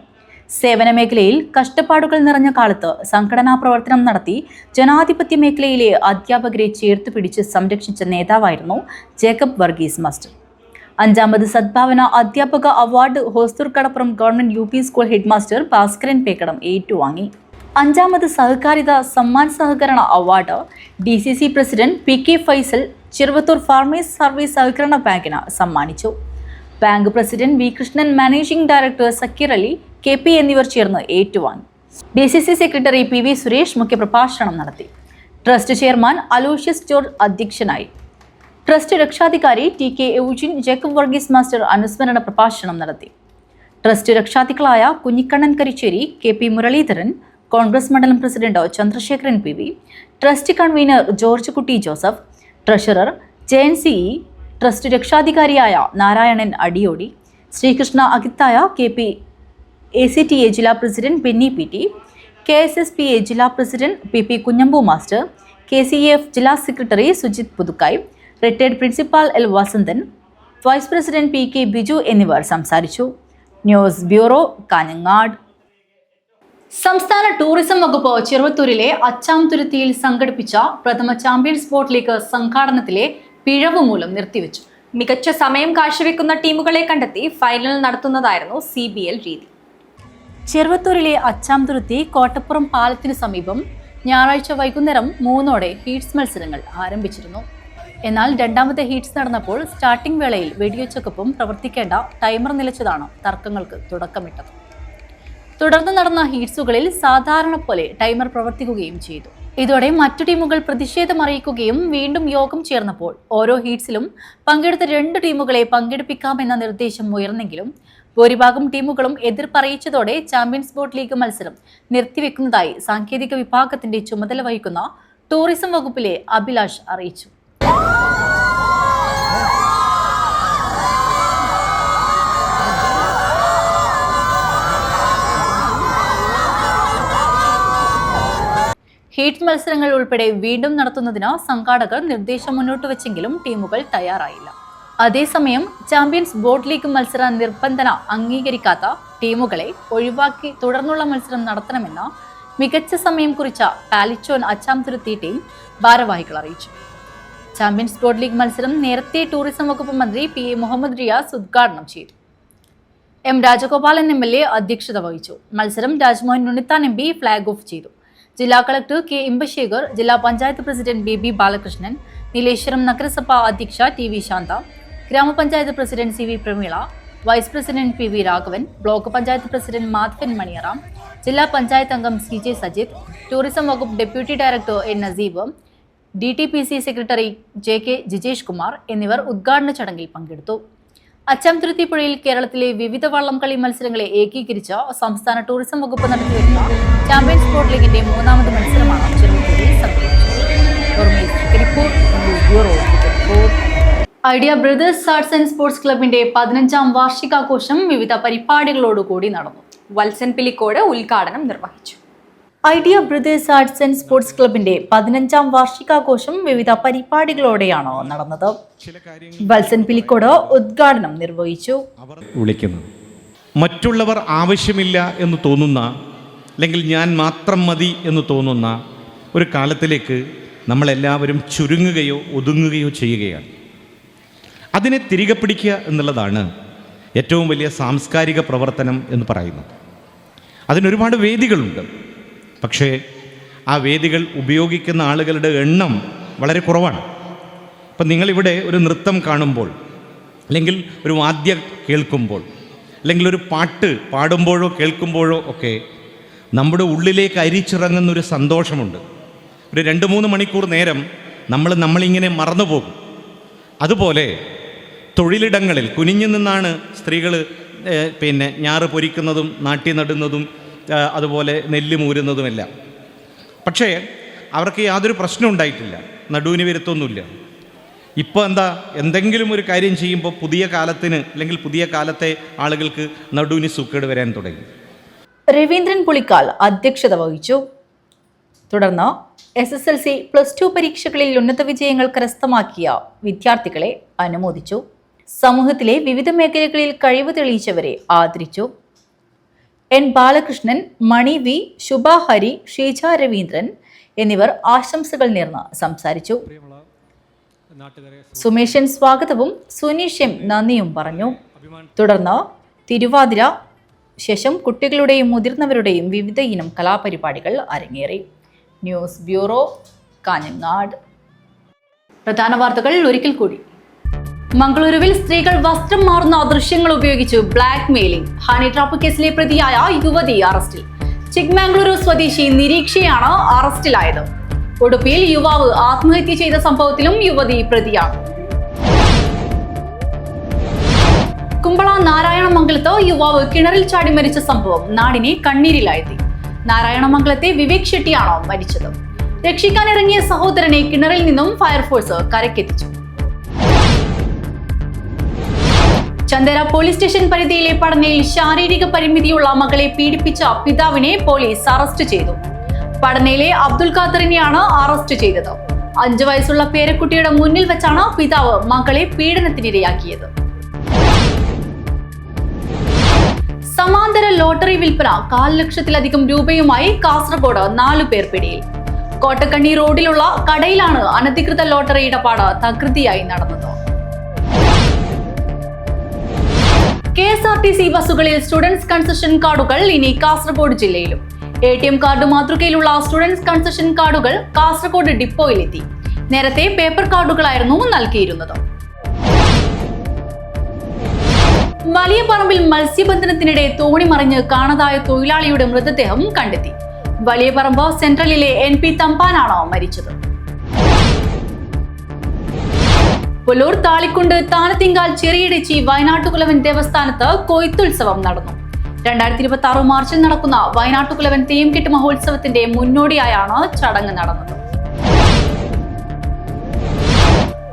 സേവന മേഖലയിൽ കഷ്ടപ്പാടുകൾ നിറഞ്ഞ കാലത്ത് സംഘടനാ പ്രവർത്തനം നടത്തി ജനാധിപത്യ മേഖലയിലെ അധ്യാപകരെ ചേർത്ത് പിടിച്ച് സംരക്ഷിച്ച നേതാവായിരുന്നു ജേക്കബ് വർഗീസ് മാസ്റ്റർ. 5ാമത് സദ്ഭാവന അധ്യാപക അവാർഡ് ഹോസ്തൂർ കടപ്പുറം government UP school head master Bhaskaran Pekkadam ഏറ്റുവാങ്ങി. 5ാമത് സഹകാരിത സമ്മാൻ സഹകരണ award DCC president PK Faisal Cheruvathur farmers service സഹകരണ ബാങ്കിന് സമ്മാനിച്ചു. Bank president V Krishnan, managing director Zakir Ali, KP എന്നിവർ ചേർന്ന് ഏറ്റുവാങ്ങി. DCC സെക്രട്ടറി PV സുരേഷ് മുഖ്യപ്രഭാഷണം നടത്തി. ട്രസ്റ്റ് ചെയർമാൻ അലോഷ്യസ് ജോർജ് അധ്യക്ഷനായി. ട്രസ്റ്റ് രക്ഷാധികാരി TK Eugene Jacob Varghese master അനുസ്മരണ പ്രഭാഷണം നടത്തി. ട്രസ്റ്റ് രക്ഷാധികളായ കുഞ്ഞിക്കണ്ണൻ കരിച്ചേരി, KP മുരളീധരൻ, കോൺഗ്രസ് മണ്ഡലം president Chandrasekharan PV, trust convener George Kutty Joseph, treasurer JNCE, trust രക്ഷാധികാരിയായ നാരായണൻ അടിയോടി, ശ്രീകൃഷ്ണ അഗിത്തായ, KP ACTA ജില്ലാ പ്രസിഡന്റ് ബെന്നി PT, KSSPA ജില്ലാ president PP Kunhambu master, KCAF ജില്ലാ secretary Sujith Puthukkai, retired principal L Vasanthan, vice president PK Biju എന്നിവർ സംസാരിച്ചു. News bureau, Kanhangad. സംസ്ഥാന tourism വകുപ്പ് ചെറുവത്തൂരിലെ അച്ചാംതുരുത്തിയിൽ സംഘടിപ്പിച്ച പ്രഥമ ചാമ്പ്യൻസ് ബോട്ട് ലീഗ് സംഘാടനത്തിലെ പിഴവ് മൂലം നിർത്തിവെച്ചു. മികച്ച സമയം കാഴ്ചവെക്കുന്ന ടീമുകളെ കണ്ടെത്തി ഫൈനൽ നടത്തുന്നതായിരുന്നു CBL രീതി. ചെറുവത്തൂരിലെ അച്ചാംതുരുത്തി കോട്ടപ്പുറം പാലത്തിന് സമീപം ഞായറാഴ്ച വൈകുന്നേരം 3ഓടെ ഹീറ്റ്സ് മത്സരങ്ങൾ ആരംഭിച്ചിരുന്നു. എന്നാൽ 2ാമത്തെ ഹീറ്റ്സ് നടന്നപ്പോൾ സ്റ്റാർട്ടിംഗ് വേളയിൽ വെടിവെച്ചക്കൊപ്പം പ്രവർത്തിക്കേണ്ട ടൈമർ നിലച്ചതാണ് തർക്കങ്ങൾക്ക് തുടക്കമിട്ടത്. തുടർന്ന് നടന്ന ഹീറ്റ്സുകളിൽ സാധാരണ പോലെ ടൈമർ പ്രവർത്തിക്കുകയും ചെയ്തു. ഇതോടെ മറ്റു ടീമുകൾ പ്രതിഷേധം അറിയിക്കുകയും വീണ്ടും യോഗം ചേർന്നപ്പോൾ ഓരോ ഹീറ്റ്സിലും പങ്കെടുത്ത 2 ടീമുകളെ പങ്കെടുപ്പിക്കാമെന്ന നിർദ്ദേശം ഉയർന്നെങ്കിലും ഭൂരിഭാഗം ടീമുകളും എതിർപ്പറിയിച്ചതോടെ ചാമ്പ്യൻസ് ബോട്ട് ലീഗ് മത്സരം നിർത്തിവെക്കുന്നതായി സാങ്കേതിക വിഭാഗത്തിന്റെ ചുമതല വഹിക്കുന്ന ടൂറിസം വകുപ്പിലെ അഭിലാഷ് അറിയിച്ചു. ഹീറ്റ് മത്സരങ്ങൾ ഉൾപ്പെടെ വീണ്ടും നടത്തുന്നതിന് സംഘാടകർ നിർദ്ദേശം മുന്നോട്ട് വെച്ചെങ്കിലും ടീമുകൾ തയ്യാറായില്ല. അതേസമയം ചാമ്പ്യൻസ് ബോട്ട് ലീഗ് മത്സര നിർബന്ധന അംഗീകരിക്കാത്ത ടീമുകളെ ഒഴിവാക്കി തുടർന്നുള്ള മത്സരം നടത്തണമെന്ന് മികച്ച സമയം കുറിച്ച പാലിച്ചോൻ അച്ചാംതുരുത്തി ടീം ഭാരവാഹികൾ അറിയിച്ചു. ചാമ്പ്യൻസ് ബോട്ട് ലീഗ് മത്സരം നേരത്തെ ടൂറിസം വകുപ്പ് മന്ത്രി PA മുഹമ്മദ് റിയാസ് ഉദ്ഘാടനം ചെയ്തു. M രാജഗോപാലൻ MLA അധ്യക്ഷത വഹിച്ചു. മത്സരം Rajmohan Unnithan MP flag off ചെയ്തു. ജില്ലാ കളക്ടർ K ഇമ്പശേഖർ, ജില്ലാ പഞ്ചായത്ത് പ്രസിഡന്റ് BB ബാലകൃഷ്ണൻ, നീലേശ്വരം നഗരസഭ അധ്യക്ഷ TV ശാന്ത, ഗ്രാമപഞ്ചായത്ത് president CV Prameela, vice president PV Raghavan, block panchayat president Madhavan Maniyara, ജില്ലാ പഞ്ചായത്ത് അംഗം CJ സജിത്, ടൂറിസം വകുപ്പ് deputy director N Naseeb, DTPC secretary JK Jijesh Kumar എന്നിവർ ഉദ്ഘാടന ചടങ്ങിൽ പങ്കെടുത്തു. അച്ചാംതുരുത്തി പുഴയിൽ കേരളത്തിലെ വിവിധ വള്ളംകളി മത്സരങ്ങളെ ഏകീകരിച്ച സംസ്ഥാന ടൂറിസം വകുപ്പ് നടത്തിവരുന്ന ചാമ്പ്യൻസ് ബോട്ട് ലീഗിന്റെ 3ാമത് മത്സരമാണ് ചെറുവത്തൂരിൽ സംഘടിപ്പിച്ചത്. Idea brothers arts and sports ക്ലബിന്റെ 15ാം വാർഷികാഘോഷം വിവിധ പരിപാടികളോടുകൂടി നടന്നു. വത്സൻ പിലിക്കോട് ഉദ്ഘാടനം നിർവഹിച്ചു. Idea brothers arts and sports ക്ലബിന്റെ 15ാം വാർഷികാഘോഷം വിവിധ പരിപാടികളോടെയാണ് നടന്നത്. വത്സൻ പിലിക്കോട് ഉദ്ഘാടനം നിർവഹിച്ചു. വിളിക്കുന്നത് മറ്റുള്ളവർ ആവശ്യമില്ല എന്ന് തോന്നുന്ന, അല്ലെങ്കിൽ ഞാൻ മാത്രം മതി എന്ന് തോന്നുന്ന ഒരു കാലത്തിലേക്ക് നമ്മളെല്ലാവരും ചുരുങ്ങുകയോ ഒതുങ്ങുകയോ ചെയ്യുകയാണ്. അതിനെ തിരികെ പിടിക്കുക എന്നുള്ളതാണ് ഏറ്റവും വലിയ സാംസ്കാരിക പ്രവർത്തനം എന്ന് പറയുന്നത്. അതിനൊരുപാട് വേദികളുണ്ട്. പക്ഷേ ആ വേദികൾ ഉപയോഗിക്കുന്ന ആളുകളുടെ എണ്ണം വളരെ കുറവാണ്. അപ്പം നിങ്ങളിവിടെ ഒരു നൃത്തം കാണുമ്പോൾ, അല്ലെങ്കിൽ ഒരു വാദ്യം കേൾക്കുമ്പോൾ, അല്ലെങ്കിൽ ഒരു പാട്ട് പാടുമ്പോഴോ കേൾക്കുമ്പോഴോ ഒക്കെ നമ്മുടെ ഉള്ളിലേക്ക് അരിച്ചിറങ്ങുന്നൊരു സന്തോഷമുണ്ട്. ഒരു 2-3 മണിക്കൂർ നേരം നമ്മളിങ്ങനെ മറന്നുപോകും. അതുപോലെ തൊഴിലിടങ്ങളിൽ കുനിഞ്ഞു നിന്നാണ് സ്ത്രീകൾ ഞാറ് പൊരിക്കുന്നതും നാട്ടി നടുന്നതും അതുപോലെ നെല്ല് മൂരുന്നതുമെല്ലാം. പക്ഷേ അവർക്ക് യാതൊരു പ്രശ്നം ഉണ്ടായിട്ടില്ല, നടുവിന് വരുത്തൊന്നുമില്ല. ഇപ്പോൾ എന്തെങ്കിലും ഒരു കാര്യം ചെയ്യുമ്പോൾ പുതിയ കാലത്തിന് അല്ലെങ്കിൽ പുതിയ കാലത്തെ ആളുകൾക്ക് നടുവിന് സുക്കേട് വരാൻ തുടങ്ങി. രവീന്ദ്രൻ പുളിക്കാൽ അധ്യക്ഷത വഹിച്ചു. തുടർന്ന് SSLC, +2 പരീക്ഷകളിൽ ഉന്നത വിജയങ്ങൾ കരസ്ഥമാക്കിയ വിദ്യാർത്ഥികളെ അനുമോദിച്ചു. സമൂഹത്തിലെ വിവിധ മേഖലകളിൽ കഴിവ് തെളിയിച്ചവരെ ആദരിച്ചു. N. ബാലകൃഷ്ണൻ, മണി വി, ശുഭ ഹരി, ഷീജ രവീന്ദ്രൻ എന്നിവർ ആശംസകൾ നേർന്ന് സംസാരിച്ചു. സുമേഷൻ സ്വാഗതവും സുനീഷ് M നന്ദിയും പറഞ്ഞു. തുടർന്ന് തിരുവാതിര, ശേഷം കുട്ടികളുടെയും മുതിർന്നവരുടെയും വിവിധ ഇനം കലാപരിപാടികൾ അരങ്ങേറി. News bureau, Kanhangad. പ്രധാന വാർത്തകൾ ഒരിക്കൽ കൂടി. മംഗളൂരുവിൽ സ്ത്രീകൾ വസ്ത്രം മാറുന്ന ദൃശ്യങ്ങൾ ഉപയോഗിച്ച് ബ്ലാക്ക് മെയിലിംഗ്. ഹണി ട്രാപ്പ് കേസിലെ പ്രതിയായ യുവതി അറസ്റ്റിൽ. ചിക്മംഗളൂരു സ്വദേശി നിരീക്ഷയാണ് അറസ്റ്റിലായത്. ഉടുപ്പിയിൽ യുവാവ് ആത്മഹത്യ ചെയ്ത സംഭവത്തിലും യുവതി പ്രതിയാണ്. കുമ്പള നാരായണമംഗലത്ത് യുവാവ് കിണറിൽ ചാടി മരിച്ച സംഭവം നാടിനെ കണ്ണീരിലാഴ്ത്തി. നാരായണമംഗലത്തെ വിവേക് ഷെട്ടിയാണ് മരിച്ചത്. രക്ഷിക്കാനിറങ്ങിയ സഹോദരനെ കിണറിൽ നിന്നും ഫയർഫോഴ്സ് കരക്കെത്തിച്ചു. ചന്ദേര പോലീസ് സ്റ്റേഷൻ പരിധിയിലെ പടനയിൽ ശാരീരിക പരിമിതിയുള്ള മകളെ പീഡിപ്പിച്ച പിതാവിനെ പോലീസ് അറസ്റ്റ് ചെയ്തു. പടനയിലെ അബ്ദുൽ ഖാദറിനെയാണ് അറസ്റ്റ് ചെയ്തത്. 5 വയസ്സുള്ള പേരക്കുട്ടിയുടെ മുന്നിൽ വെച്ചാണ് പിതാവ് മകളെ പീഡനത്തിനിരയാക്കിയത്. സമാന്തര ലോട്ടറി വിൽപ്പന 1/4 ലക്ഷത്തിലധികം രൂപയുമായി കാസർഗോഡ് 4 പേർ പിടിയിൽ. കോട്ടക്കണ്ണി റോഡിലുള്ള കടയിലാണ് അനധികൃത ലോട്ടറി ഇടപാട് തകൃതിയായി നടന്നത്. KSRTC ബസ്സുകളിൽ സ്റ്റുഡൻസ് കൺസെഷൻ കാർഡുകൾ ഇനി കാസർഗോഡ് ജില്ലയിലും. ATM കാർഡ് മാതൃകയിലുള്ള സ്റ്റുഡൻസ് കൺസെഷൻ കാർഡുകൾ കാസർഗോഡ് ഡിപ്പോയിലെത്തി. നേരത്തെ പേപ്പർ കാർഡുകളായിരുന്നു നൽകിയിരുന്നത്. വലിയ പറമ്പിൽ മത്സ്യബന്ധനത്തിനിടെ തോണി മറിഞ്ഞ് കാണാതായ തൊഴിലാളിയുടെ മൃതദേഹം കണ്ടെത്തി. വലിയ പറമ്പ് സെൻട്രലിലെ NP തമ്പാനാണ് മരിച്ചത്. പുലൂർ താളിക്കുണ്ട് താനത്തിങ്കാൽ ചെറിയടച്ചി വയനാട്ടുകുലവൻ ദേവസ്ഥാനത്ത് കൊയ്ത്തുത്സവം നടന്നു. 2026 മാർച്ചിൽ നടക്കുന്ന വയനാട്ടുകുലവൻ തെയ്യംകെട്ട് മഹോത്സവത്തിന്റെ മുന്നോടിയായാണ് ചടങ്ങ് നടന്നത്.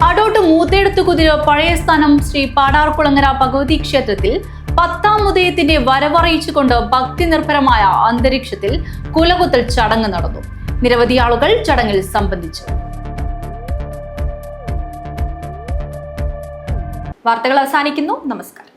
അടോട്ട് മൂത്തേടത്ത് കുതിര പഴയ സ്ഥാനം ശ്രീ പാടാർകുളങ്ങര ഭഗവതി ക്ഷേത്രത്തിൽ 10ാം ഉദയത്തിന്റെ വരവറിയിച്ചുകൊണ്ട് ഭക്തി നിർഭരമായ അന്തരീക്ഷത്തിൽ കുലകുത്തൽ ചടങ്ങ് നടന്നു. നിരവധി ആളുകൾ ചടങ്ങിൽ സംബന്ധിച്ചു. വാർത്തകൾ അവസാനിക്കുന്നു. നമസ്കാരം.